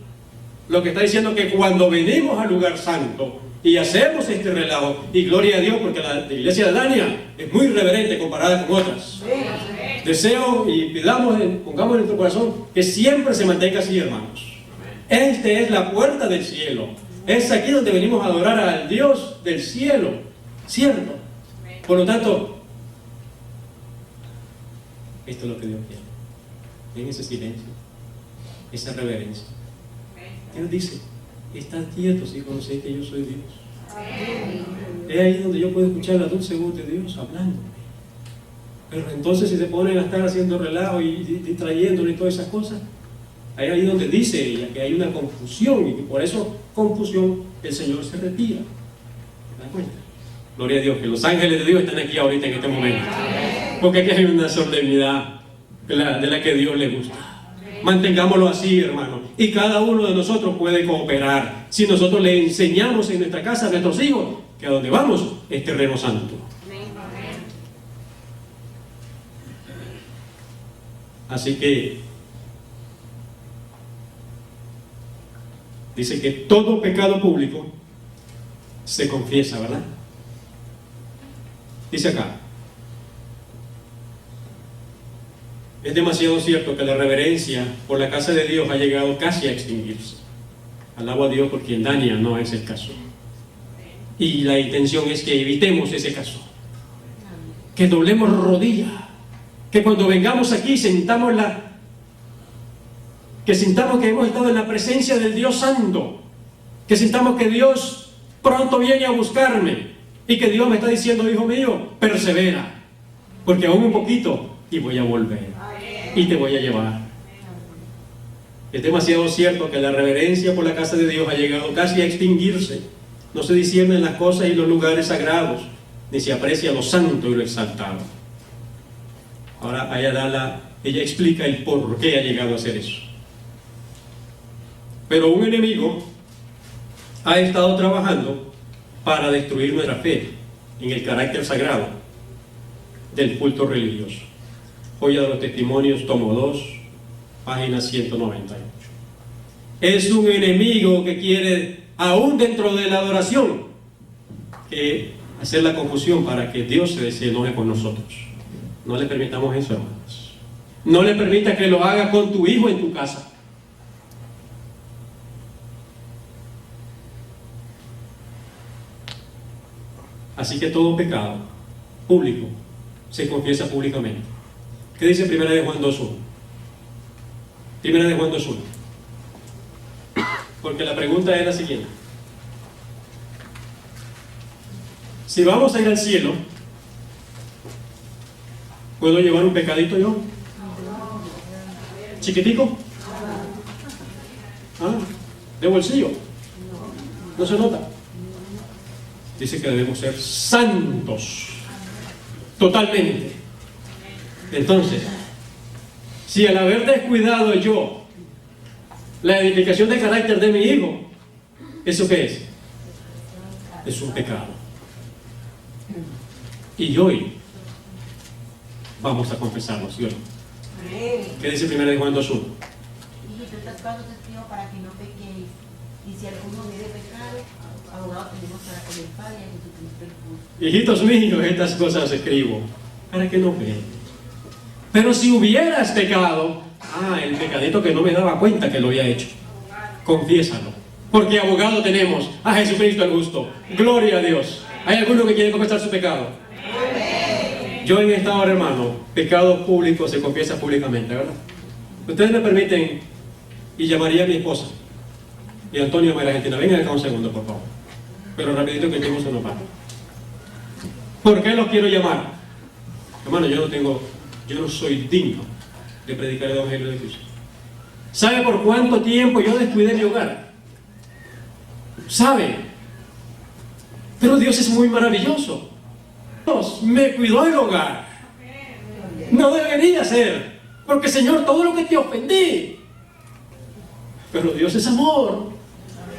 Speaker 1: Lo que está diciendo es que cuando venimos al lugar santo y hacemos este relajo, y gloria a Dios porque la iglesia de Dania es muy reverente comparada con otras. Deseo y pidamos, pongamos en nuestro corazón que siempre se mantenga así, hermanos. Esta es la puerta del cielo. Es aquí donde venimos a adorar al Dios del cielo, ¿cierto? Por lo tanto, esto es lo que Dios quiere. En ese silencio, esa reverencia. Dios dice, estad quietos y conoced que yo soy Dios. Es ahí donde yo puedo escuchar la dulce voz de Dios hablando. Pero entonces si se ponen a estar haciendo relajo y distrayéndole y todas esas cosas, ahí donde dice ella que hay una confusión y que por eso confusión el Señor se retira. ¿Te das cuenta? Gloria a Dios, que los ángeles de Dios están aquí ahorita en este momento. Porque aquí hay una solemnidad de la que Dios le gusta. Mantengámoslo así, hermano. Y cada uno de nosotros puede cooperar. Si nosotros le enseñamos en nuestra casa a nuestros hijos que a donde vamos es terreno santo. Así que dice que todo pecado público se confiesa, ¿verdad? Dice acá, es demasiado cierto que la reverencia por la casa de Dios ha llegado casi a extinguirse. Alabo a Dios por quien daña, no es el caso. Y la intención es que evitemos ese caso. Que doblemos rodillas. Que cuando vengamos aquí sintamos que hemos estado en la presencia del Dios Santo. Que sintamos que Dios pronto viene a buscarme. Y que Dios me está diciendo, hijo mío, persevera. Porque aún un poquito y voy a volver. Y te voy a llevar. Es demasiado cierto que la reverencia por la casa de Dios ha llegado casi a extinguirse. No se disciernen las cosas y los lugares sagrados, ni se aprecia lo santo y lo exaltado. Ahora ella explica el por qué ha llegado a hacer eso. Pero un enemigo ha estado trabajando para destruir nuestra fe en el carácter sagrado del culto religioso. Joya de los Testimonios, tomo 2, página 198. Es un enemigo que quiere, aún dentro de la adoración, hacer la confusión para que Dios se enoje con nosotros. No le permitamos eso, hermanos. No le permita que lo haga con tu hijo en tu casa. Así que todo pecado público se confiesa públicamente. ¿Qué dice 1 de Juan 2.1? 1 de Juan 2.1. Porque la pregunta es la siguiente. Si vamos a ir al cielo, ¿puedo llevar un pecadito yo? ¿Chiquitico? ¿De bolsillo? ¿No se nota? Dice que debemos ser santos. Totalmente. Entonces, si al haber descuidado yo la edificación de carácter de mi hijo, ¿eso qué es? Es un pecado. Y hoy vamos a confesarlo, ¿sí o no? ¿Qué dice 1 de Juan 2.1?
Speaker 3: Hijito, estas cosas escribo para que no pequéis. Y si alguno hubiere pecado, abogado tenemos para con el Padre y a Jesucristo el justo.
Speaker 1: Hijitos míos, estas cosas escribo para que no pequen. Pero si hubieras pecado, el pecadito que no me daba cuenta que lo había hecho, confiésalo. Porque abogado tenemos a Jesucristo el justo. Gloria a Dios. ¿Hay alguno que quiere confesar su pecado? Yo en esta hora, hermano, pecado público se confiesa públicamente, ¿verdad? Ustedes me permiten y llamaría a mi esposa y Antonio de Argentina. Vengan acá un segundo, por favor. Pero rapidito que el tiempo se nos va. ¿Por qué los quiero llamar? Hermano, yo no soy digno de predicar el Evangelio de Cristo. ¿Sabe por cuánto tiempo yo descuidé mi hogar? ¿Sabe? Pero Dios es muy maravilloso. Dios me cuidó el hogar. No debería ser, porque Señor, todo lo que te ofendí. Pero Dios es amor.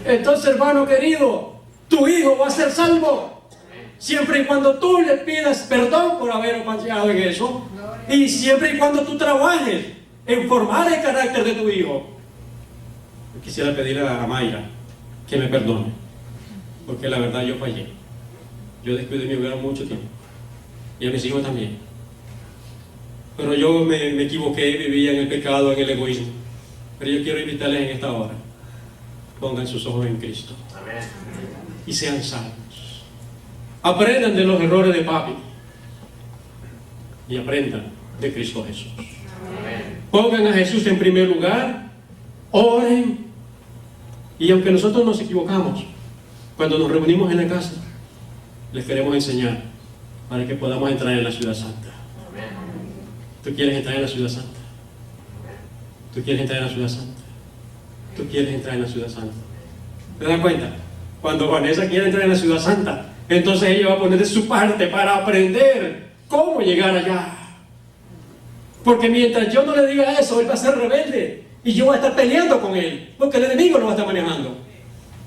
Speaker 1: Entonces, hermano querido, tu hijo va a ser salvo siempre y cuando tú le pidas perdón por haber fallado en eso, y siempre y cuando tú trabajes en formar el carácter de tu hijo. Quisiera pedirle a Mayra que me perdone, porque la verdad yo fallé. Yo descuidé mi hogar mucho tiempo, y a mis hijos también. Pero yo me equivoqué, vivía en el pecado, en el egoísmo. Pero yo quiero invitarles en esta hora: pongan sus ojos en Cristo y sean salvos. Aprendan de los errores de papi. y aprendan de Cristo Jesús. Pongan a Jesús en primer lugar, oren, y aunque nosotros nos equivocamos, cuando nos reunimos en la casa, les queremos enseñar para que podamos entrar en la ciudad santa. ¿Tú quieres entrar en la ciudad santa? ¿Tú quieres entrar en la ciudad santa? ¿Tú quieres entrar en la ciudad santa? ¿Te das cuenta? Cuando Vanessa quiere entrar en la ciudad santa, entonces ella va a poner de su parte para aprender cómo llegar allá. Porque mientras yo no le diga eso, él va a ser rebelde y yo voy a estar peleando con él, porque el enemigo lo va a estar manejando.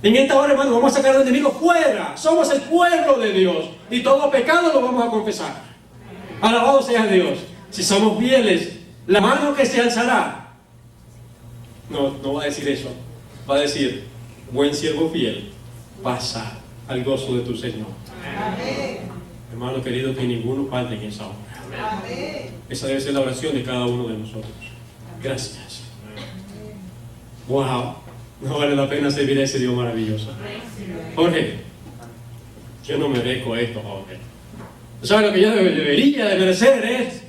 Speaker 1: En esta hora, hermano, vamos a sacar al enemigo fuera. Somos el pueblo de Dios y todo pecado lo vamos a confesar. Alabado sea Dios. Si somos fieles, la mano que se alzará, no va a decir eso, va a decir: buen siervo fiel, pasa al gozo de tu Señor. Amén. Hermano querido, que ninguno falte en esa hora. Amén. Esa debe ser la oración de cada uno de nosotros. Gracias. Wow, no vale la pena servir a ese Dios maravilloso. Jorge, yo no merezco esto, Jorge. ¿Sabes lo que yo debería de merecer? Es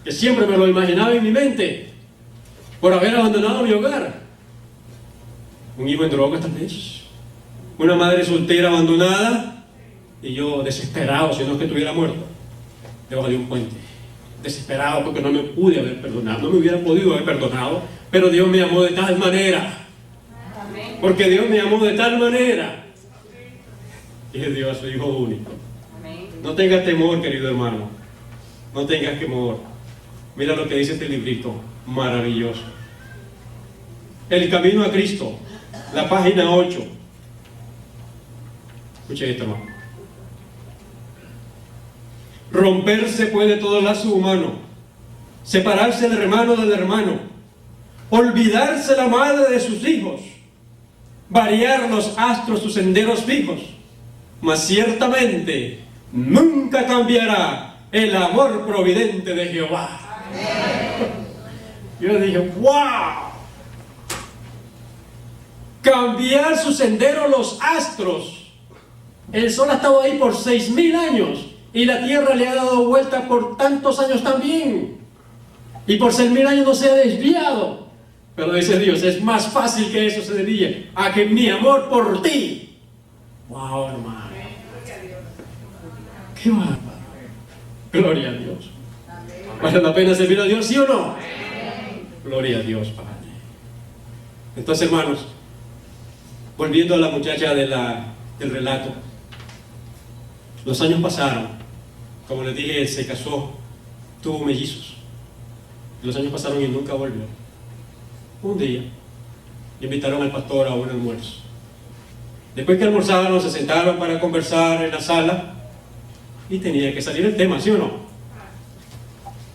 Speaker 1: que siempre me lo imaginaba en mi mente, por haber abandonado mi hogar. Un hijo en drogas tal vez, una madre soltera abandonada, y yo desesperado, si no es que estuviera muerto debajo de un puente, desesperado porque no me pude haber perdonado, no me hubiera podido haber perdonado, pero Dios me amó de tal manera, porque Dios me amó de tal manera, y es Dios, su Hijo único. No tengas temor, querido hermano, no tengas temor. Mira lo que dice este librito maravilloso, El Camino a Cristo, la página 8. Escuche esto, hermano. Romperse puede todo lazo humano, separarse el hermano del hermano, olvidarse la madre de sus hijos, variar los astros sus senderos fijos, mas ciertamente nunca cambiará el amor providente de Jehová. Yo dije, wow, cambiar su sendero los astros. El sol ha estado ahí por 6,000 años y la tierra le ha dado vuelta por tantos años también, y por 6,000 años no se ha desviado. Pero dice Dios, es más fácil que eso se desvíe a que mi amor por ti. Wow, hermano, qué bárbaro. Gloria a Dios. ¿Vale la pena servir a Dios, sí o no? Gloria a Dios, Padre. Entonces, hermanos, volviendo a la muchacha del relato, los años pasaron. Como les dije, él se casó, tuvo mellizos. Los años pasaron y nunca volvió. Un día invitaron al pastor a un almuerzo. Después que almorzaron, se sentaron para conversar en la sala y tenía que salir el tema, ¿sí o no?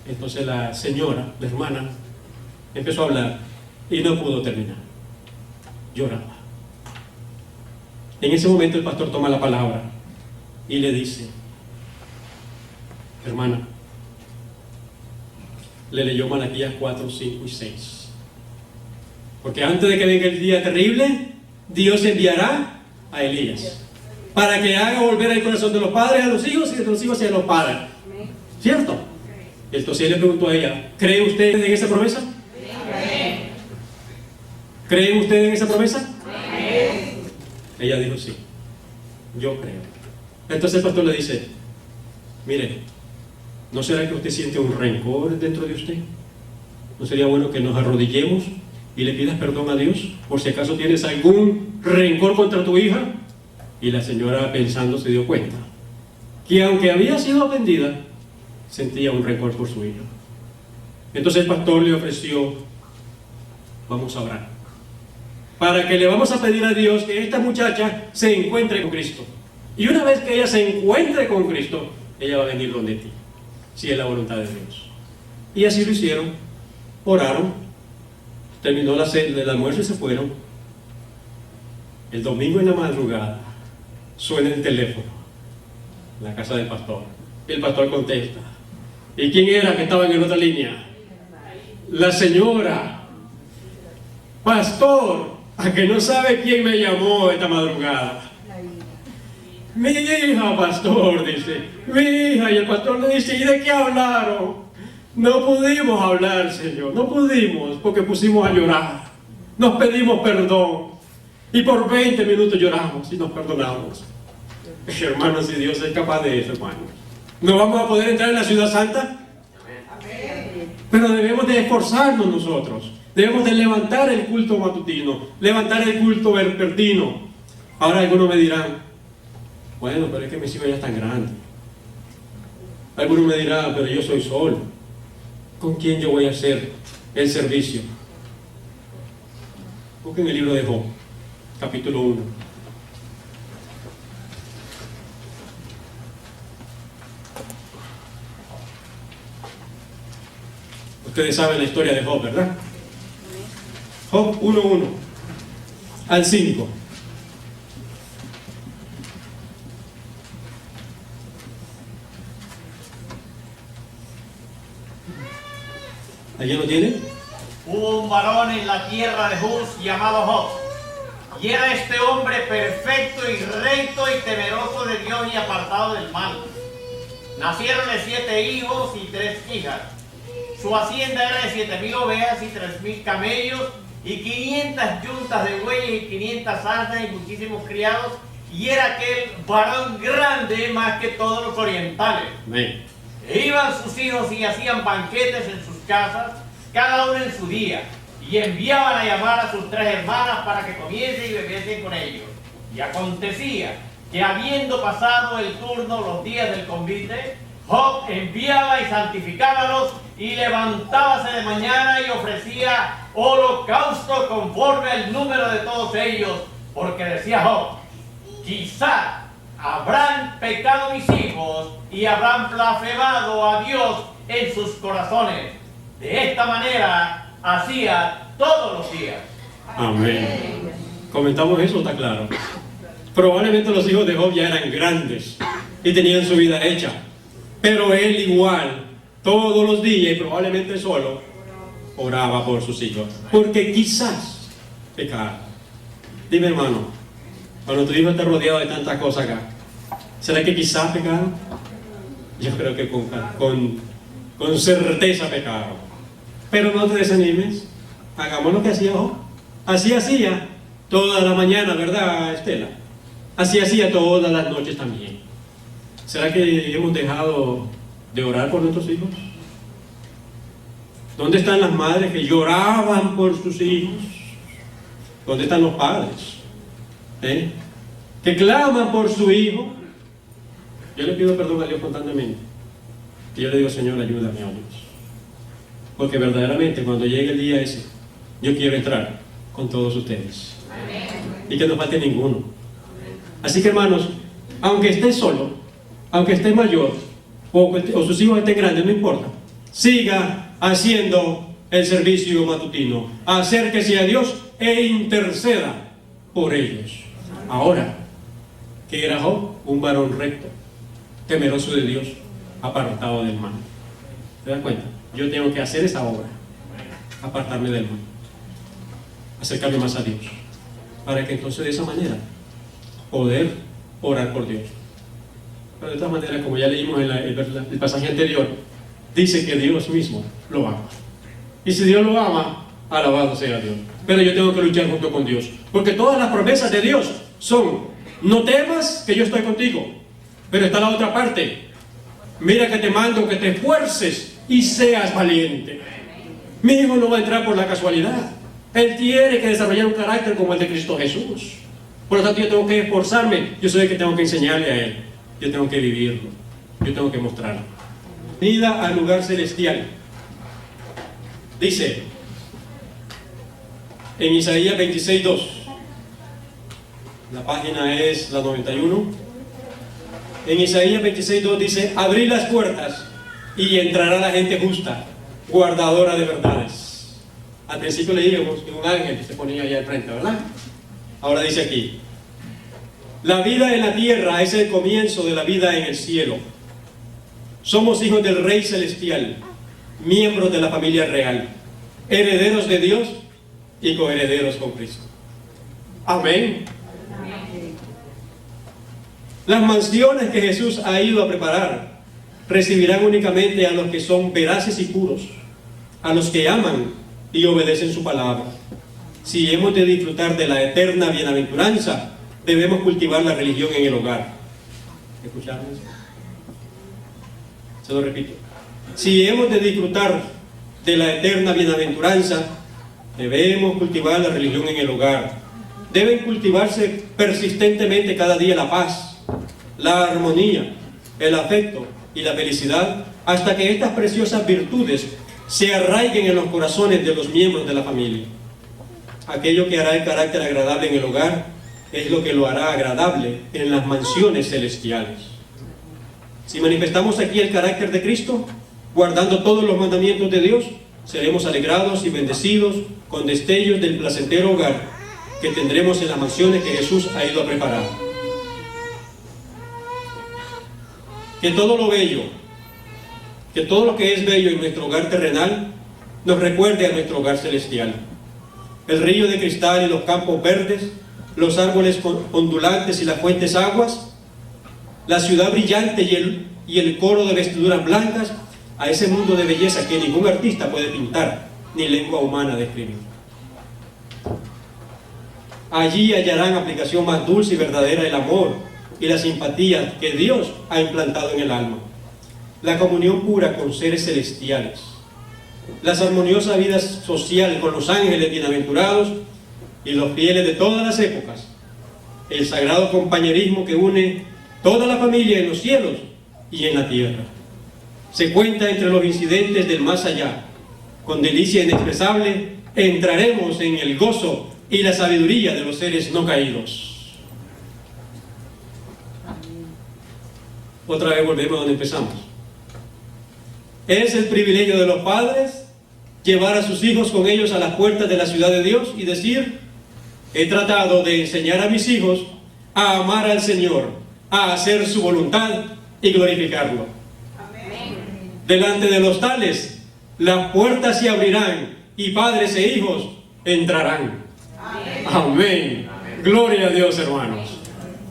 Speaker 1: Entonces la señora, la hermana, empezó a hablar y no pudo terminar. Lloraba. En ese momento el pastor toma la palabra y le dice: hermana, le leyó Malaquías 4, 5 y 6. Porque antes de que venga el día terrible, Dios enviará a Elías para que haga volver el corazón de los padres a los hijos y de los hijos hacia los padres. ¿Cierto? Entonces él le preguntó a ella: ¿cree usted en esa promesa? ¿Creen ustedes en esa promesa? Ella dijo: sí, yo creo. Entonces el pastor le dice: mire, ¿no será que usted siente un rencor dentro de usted? ¿No sería bueno que nos arrodillemos y le pidas perdón a Dios por si acaso tienes algún rencor contra tu hija? Y la señora, pensando, se dio cuenta que aunque había sido ofendida, sentía un rencor por su hija. Entonces el pastor le ofreció: vamos a orar, para que le vamos a pedir a Dios que esta muchacha se encuentre con Cristo. Y una vez que ella se encuentre con Cristo, ella va a venir donde ti, si es la voluntad de Dios. Y así lo hicieron. Oraron, terminó el almuerzo y se fueron. El domingo en la madrugada suena el teléfono en la casa del pastor. El pastor contesta. ¿Y quién era que estaba en la otra línea? La señora. Pastor, a que no sabe quién me llamó esta madrugada. Mi hija, pastor, dice, mi hija. Y el pastor le dice, ¿y de qué hablaron? No pudimos hablar, Señor, no pudimos, porque pusimos a llorar. Nos pedimos perdón. Y por 20 minutos lloramos y nos perdonamos. Hermanos, si Dios es capaz de eso, hermanos, ¿no vamos a poder entrar en la ciudad santa? Pero debemos de esforzarnos nosotros. Debemos de levantar el culto matutino, levantar el culto vespertino. Ahora algunos me dirán, bueno, pero es que mis hijos ya están grandes. Algunos me dirán, pero yo soy solo. ¿Con quién yo voy a hacer el servicio? Busquen el libro de Job, capítulo 1. Ustedes saben la historia de Job, ¿verdad? Job 1:1 al 5. ¿Alguien lo tiene?
Speaker 4: Hubo un varón en la tierra de Uz llamado Job, y era este hombre perfecto y recto y temeroso de Dios y apartado del mal. Nacieronle 7 hijos y 3 hijas. Su hacienda era de 7,000 ovejas y 3,000 camellos, y 500 yuntas de bueyes y 500 asnas y muchísimos criados, y era aquel varón grande más que todos los orientales.
Speaker 1: Amén.
Speaker 4: E iban sus hijos y hacían banquetes en sus casas, cada uno en su día, y enviaban a llamar a sus 3 hermanas para que comiesen y bebiesen con ellos. Y acontecía que habiendo pasado el turno los días del convite, Job enviaba y santificábalos, y levantábase de mañana y ofrecía holocausto conforme al número de todos ellos, porque decía Job, quizá habrán pecado mis hijos y habrán blasfemado a Dios en sus corazones. De esta manera hacía todos los días.
Speaker 1: Amén. Comentamos eso, está claro. Probablemente los hijos de Job ya eran grandes y tenían su vida hecha, pero él igual, todos los días y probablemente solo, oraba por sus hijos, porque quizás pecaron. Dime, hermano, cuando tu hijo está rodeado de tantas cosas acá, ¿será que quizás pecaron? Yo creo que con certeza pecaron. Pero no te desanimes, hagamos lo que hacía Job. Así hacía toda la mañana, ¿verdad, Estela? Así hacía todas las noches también. ¿Será que hemos dejado de orar por nuestros hijos? ¿Dónde están las madres que lloraban por sus hijos? ¿Dónde están los padres? Que claman por su hijo. Yo le pido perdón a Dios constantemente. Y yo le digo, Señor, ayúdame a Dios. Porque verdaderamente cuando llegue el día ese, yo quiero entrar con todos ustedes. Amén. Y que no falte ninguno. Así que, hermanos, aunque esté solo, aunque esté mayor, o sus hijos estén grandes, no importa. Siga haciendo el servicio matutino. Acérquese a Dios e interceda por ellos. Ahora, ¿qué era Job? Un varón recto, temeroso de Dios, apartado del mal. ¿Te das cuenta? Yo tengo que hacer esa obra, apartarme del mal, acercarme más a Dios, para que entonces de esa manera poder orar por Dios. Pero de todas maneras, como ya leímos en el pasaje anterior, dice que Dios mismo lo ama. Y si Dios lo ama, alabado sea Dios. Pero yo tengo que luchar junto con Dios, porque todas las promesas de Dios son: no temas, que yo estoy contigo. Pero está la otra parte: mira que te mando que te esfuerces y seas valiente. Mi hijo no va a entrar por la casualidad. Él tiene que desarrollar un carácter como el de Cristo Jesús. Por lo tanto, yo tengo que esforzarme. Yo sé que tengo que enseñarle a él. Yo tengo que vivirlo. Yo tengo que mostrarlo. Venida al lugar celestial. Dice en Isaías 26:2. La página es la 91. En Isaías 26:2 dice: abrid las puertas y entrará la gente justa, guardadora de verdades. Al principio leíamos que un ángel se ponía allá al frente, ¿verdad? Ahora dice aquí: la vida en la tierra es el comienzo de la vida en el cielo. Somos hijos del Rey Celestial, miembros de la familia real, herederos de Dios y coherederos con Cristo. Amén. Las mansiones que Jesús ha ido a preparar recibirán únicamente a los que son veraces y puros, a los que aman y obedecen su palabra. Si hemos de disfrutar de la eterna bienaventuranza, debemos cultivar la religión en el hogar. ¿Escucharon eso? Se lo repito. Si hemos de disfrutar de la eterna bienaventuranza, debemos cultivar la religión en el hogar. Deben cultivarse persistentemente cada día la paz, la armonía, el afecto y la felicidad, hasta que estas preciosas virtudes se arraiguen en los corazones de los miembros de la familia. Aquello que hará el carácter agradable en el hogar es lo que lo hará agradable en las mansiones celestiales. Si manifestamos aquí el carácter de Cristo, guardando todos los mandamientos de Dios, seremos alegrados y bendecidos con destellos del placentero hogar que tendremos en las mansiones que Jesús ha ido a preparar. Que todo lo bello, que todo lo que es bello en nuestro hogar terrenal, nos recuerde a nuestro hogar celestial. El río de cristal y los campos verdes, los árboles ondulantes y las fuentes aguas, la ciudad brillante y el coro de vestiduras blancas, a ese mundo de belleza que ningún artista puede pintar, ni lengua humana describir. Allí hallarán aplicación más dulce y verdadera el amor y la simpatía que Dios ha implantado en el alma, la comunión pura con seres celestiales, las armoniosas vidas sociales con los ángeles bienaventurados y los fieles de todas las épocas, el sagrado compañerismo que une toda la familia en los cielos y en la tierra. Se cuenta entre los incidentes del más allá. Con delicia inexpresable entraremos en el gozo y la sabiduría de los seres no caídos. Otra vez volvemos a donde empezamos. Es el privilegio de los padres llevar a sus hijos con ellos a las puertas de la ciudad de Dios y decir: he tratado de enseñar a mis hijos a amar al Señor, a hacer su voluntad y glorificarlo. Amén. Delante de los tales, las puertas se abrirán y padres e hijos entrarán. Amén. Amén. Amén. Gloria a Dios, hermanos.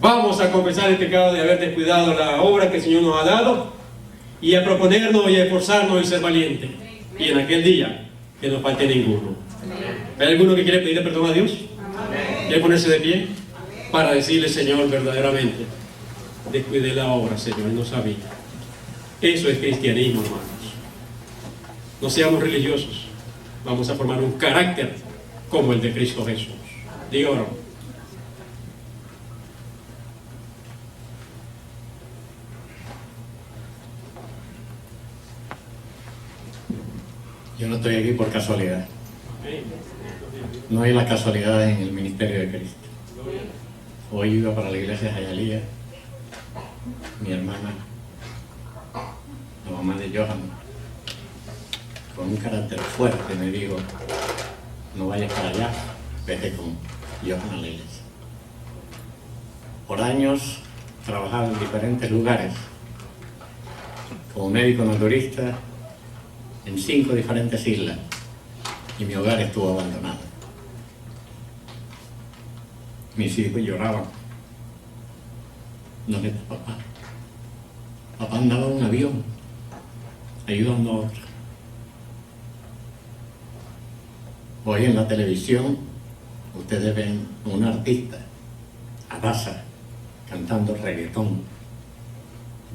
Speaker 1: Vamos a confesar el pecado de haber descuidado la obra que el Señor nos ha dado y a proponernos y a esforzarnos en ser valientes. Y en aquel día, que no falte ninguno. ¿Hay alguno que quiere pedirle perdón a Dios? Amén. ¿Quiere ponerse de pie? Amén. Para decirle: Señor, verdaderamente descuidé la obra, Señor, no sabía. Eso es cristianismo, hermanos. No seamos religiosos, vamos a formar un carácter como el de Cristo Jesús. Diga ahora.
Speaker 5: Yo no estoy aquí por casualidad. No hay la casualidad en el ministerio de Cristo. Hoy iba para la iglesia de Jayalía, mi hermana, la mamá de Johan, con un carácter fuerte me dijo: no vayas para allá, vete con Johan a la iglesia. Por años trabajaba en diferentes lugares como médico naturista en 5 diferentes islas y mi hogar estuvo abandonado. Mis hijos lloraban. ¿Dónde está papá? Papá andaba en un avión ayudando a otros. Hoy en la televisión ustedes ven a un artista, Adasa, cantando reggaetón,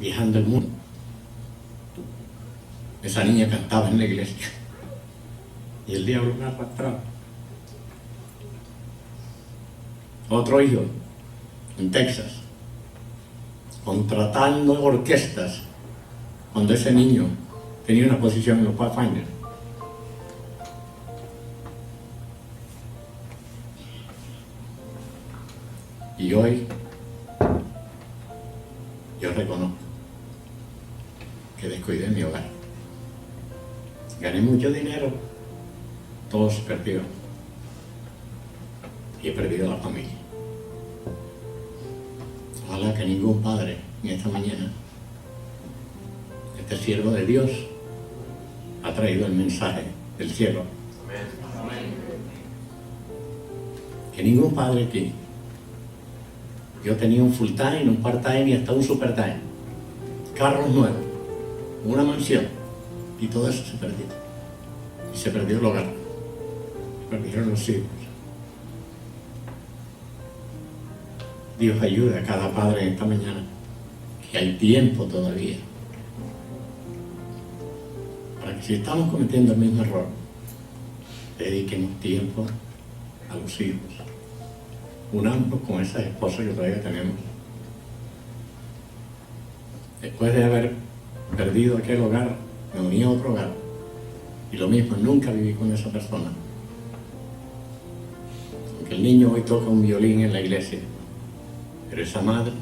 Speaker 5: viajando el mundo. Esa niña cantaba en la iglesia y el diablo me arrastraba. Otro hijo en Texas, contratando orquestas cuando ese niño tenía una posición en los Pathfinders. Y hoy yo reconozco que descuidé mi hogar. Gané mucho dinero, todo se perdió y he perdido la familia. Ojalá que ningún padre en esta mañana, este siervo de Dios, ha traído el mensaje del cielo. Que ningún padre aquí Yo tenía un full time, un part time y hasta un super time. Carros nuevos, una mansión. Y todo eso se perdió. Y se perdió el hogar. Se perdieron los hijos. Dios ayude a cada padre en esta mañana, que hay tiempo todavía, para que si estamos cometiendo el mismo error, dediquemos tiempo a los hijos. Unamos con esa esposa que todavía tenemos. Después de haber perdido aquel hogar, me uní a otro hogar. Y lo mismo, nunca viví con esa persona. Aunque el niño hoy toca un violín en la iglesia, pero esa madre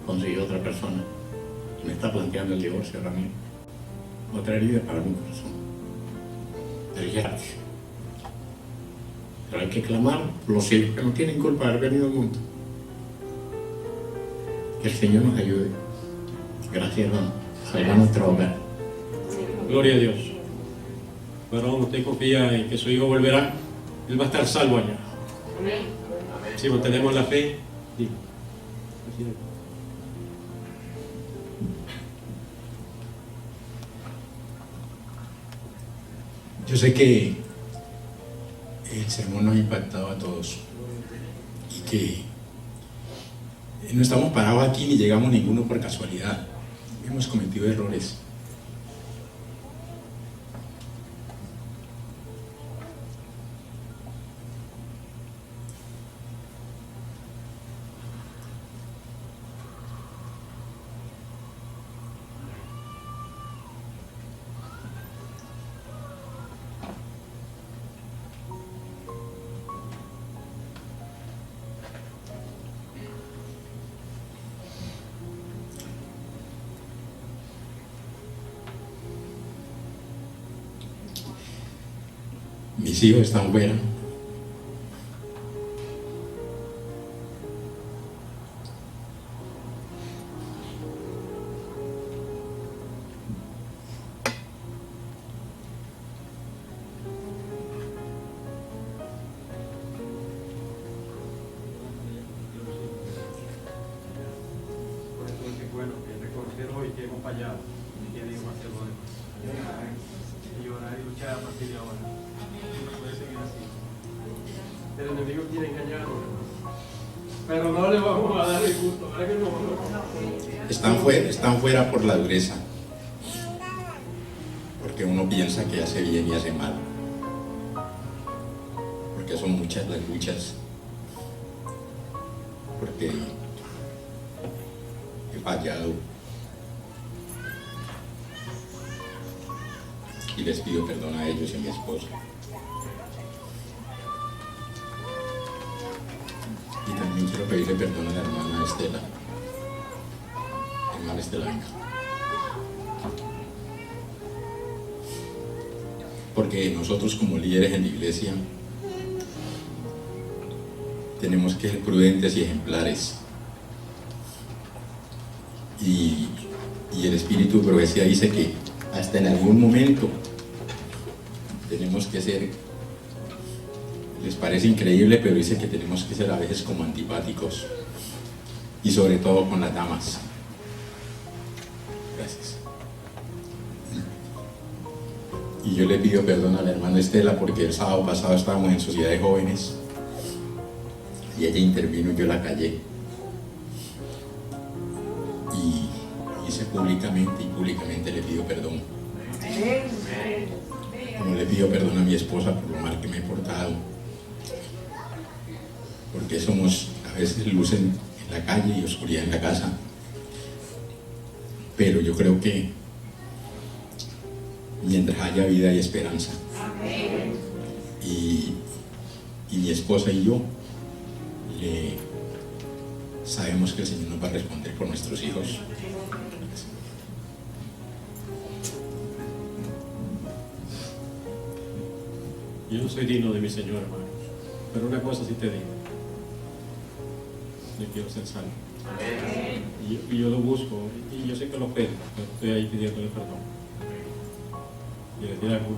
Speaker 5: consiguió otra persona y me está planteando el divorcio ahora mismo. Otra herida para mi corazón. Pero ya, pero hay que clamar por los hijos que no tienen culpa de haber venido al mundo. Que el Señor nos ayude. Gracias, hermano. Salva nuestro hogar.
Speaker 1: Gloria a Dios. Varón, usted confía en que su hijo volverá. Él va a estar salvo allá. Si mantenemos la fe, digo.
Speaker 6: Yo sé que el sermón nos ha impactado a todos y que no estamos parados aquí ni llegamos ninguno por casualidad. Hemos cometido errores. Mis hijos están fuera.
Speaker 1: Por eso es que bueno, que reconocer hoy que hemos fallado y que Dios va a hacer lo demás. Y orar y luchar a partir de ahora. No puede seguir así. El enemigo quiere engañarnos, pero no le vamos a dar el gusto, ¿verdad que no?
Speaker 6: Están fuera por la dureza. Porque uno piensa que hace bien y hace mal. Porque son muchas las luchas. Porque he fallado. Y les pido perdón a ellos y a mi esposa. Y también quiero pedirle perdón a la hermana Estela. Hermana Estela, venga. Porque nosotros como líderes en la iglesia tenemos que ser prudentes y ejemplares. Y el espíritu de profecía dice que hasta en algún momento tenemos que ser, les parece increíble, pero dice que tenemos que ser a veces como antipáticos, y sobre todo con las damas. Gracias. Y yo le pido perdón a la hermana Estela porque el sábado pasado estábamos en Sociedad de Jóvenes y ella intervino y yo la callé. Y hice públicamente le pido perdón. Como le pido perdón a mi esposa por lo mal que me he portado. Porque somos a veces luz en la calle y oscuridad en la casa. Pero yo creo que mientras haya vida hay esperanza. Y mi esposa y yo sabemos que el Señor nos va a responder por nuestros hijos.
Speaker 1: Yo no soy digno de mi Señor, hermanos, pero una cosa sí te digo: yo quiero ser salvo. Y yo lo busco, y yo sé que lo ofendo, pero estoy ahí pidiéndole perdón. Y le diré algo.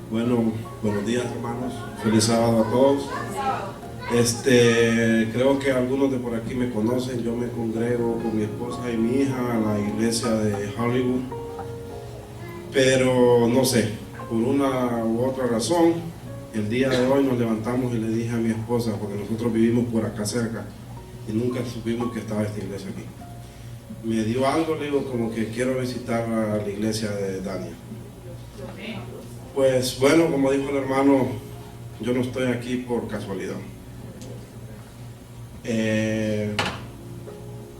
Speaker 7: Bueno, buenos días, hermanos. Feliz sábado a todos. Creo que algunos de por aquí me conocen. Yo me congrego con mi esposa y mi hija a la iglesia de Hollywood, pero no sé, por una u otra razón, el día de hoy nos levantamos y le dije a mi esposa, porque nosotros vivimos por acá cerca y nunca supimos que estaba esta iglesia aquí. Me dio algo, le digo, como que quiero visitar a la iglesia de Dania. Pues bueno, como dijo el hermano, yo no estoy aquí por casualidad.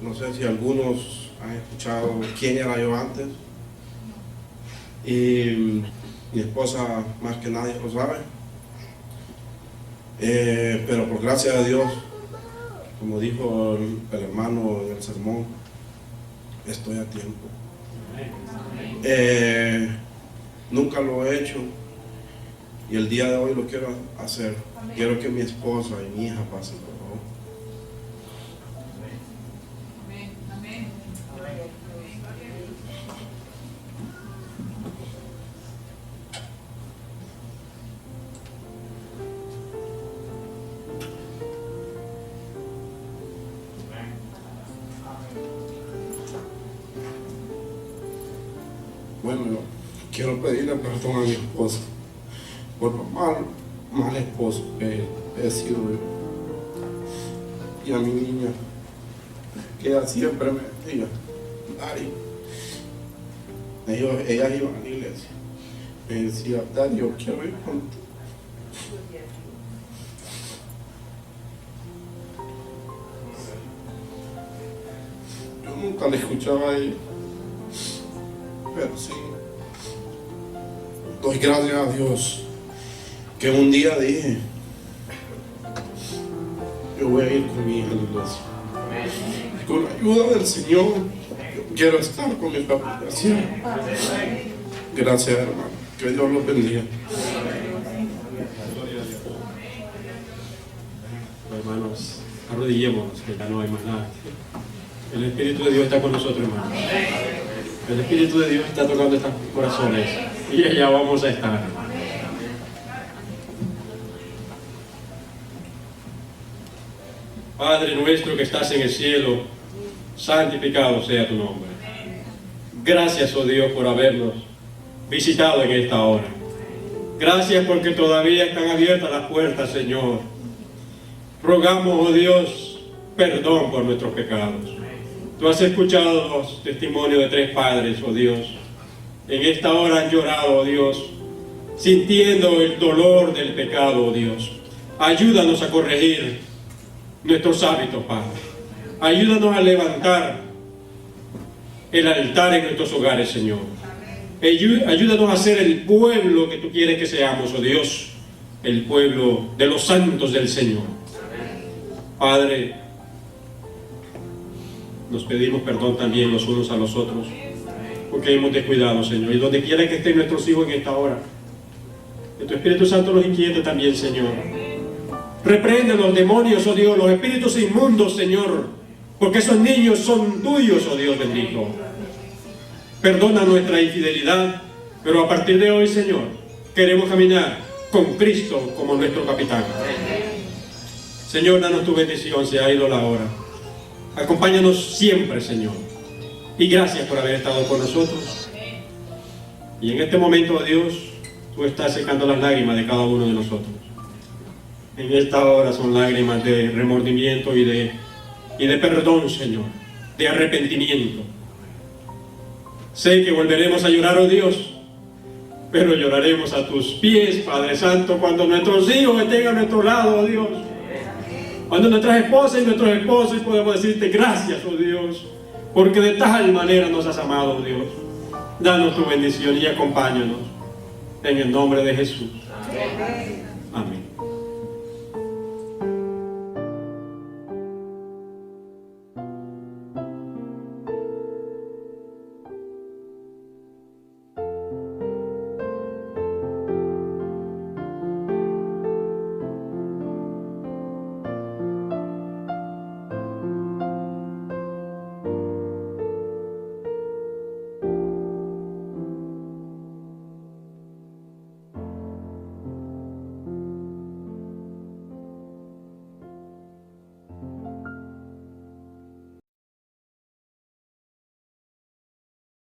Speaker 7: No sé si algunos han escuchado quién era yo antes, y mi esposa más que nadie lo sabe, pero por gracia de Dios, como dijo el hermano en el sermón, estoy a tiempo. Nunca lo he hecho y el día de hoy lo quiero hacer. Quiero que mi esposa y mi hija pasen, por favor. Bueno, yo quiero pedirle perdón a mi esposa por lo mal esposo que he sido yo. Y a mi niña, que ella siempre me decía, Dari, ellas iban a la iglesia, me decía, Dari, yo quiero ir contigo. Yo nunca le escuchaba a ella, pero sí, doy gracias a Dios que un día dije, yo voy a ir con mi hija a la iglesia. Y con la ayuda del Señor, yo quiero estar con mi familia. ¿Sí? Gracias, hermano. Que Dios los bendiga.
Speaker 1: Hermanos, arrodillémonos, que ya no hay más nada. El Espíritu de Dios está con nosotros, hermanos. El Espíritu de Dios está tocando estos corazones y allá vamos a estar. Padre nuestro que estás en el cielo, santificado sea tu nombre. Gracias, oh Dios, por habernos visitado en esta hora. Gracias porque todavía están abiertas las puertas, Señor. Rogamos, oh Dios, perdón por nuestros pecados. Tú has escuchado los testimonios de 3 padres, oh Dios. En esta hora han llorado, oh Dios, sintiendo el dolor del pecado, oh Dios. Ayúdanos a corregir nuestros hábitos, Padre. Ayúdanos a levantar el altar en nuestros hogares, Señor. Ayúdanos a ser el pueblo que tú quieres que seamos, oh Dios. El pueblo de los santos del Señor. Padre, nos pedimos perdón también los unos a los otros, porque hemos descuidado, Señor. Y donde quiera que estén nuestros hijos en esta hora, que tu Espíritu Santo los inquiete también, Señor. Reprende los demonios, oh Dios, los espíritus inmundos, Señor, porque esos niños son tuyos, oh Dios bendito. Perdona nuestra infidelidad, pero a partir de hoy, Señor, queremos caminar con Cristo como nuestro capitán. Señor, danos tu bendición, se ha ido la hora. Acompáñanos siempre, Señor. Y gracias por haber estado con nosotros. Y en este momento, oh Dios, tú estás secando las lágrimas de cada uno de nosotros. En esta hora son lágrimas de remordimiento y de perdón, Señor, de arrepentimiento. Sé que volveremos a llorar, oh Dios, pero lloraremos a tus pies, Padre Santo, cuando nuestros hijos estén a nuestro lado, oh Dios. Cuando nuestras esposas y nuestros esposos podemos decirte gracias, oh Dios, porque de tal manera nos has amado, oh Dios. Danos tu bendición y acompáñanos en el nombre de Jesús.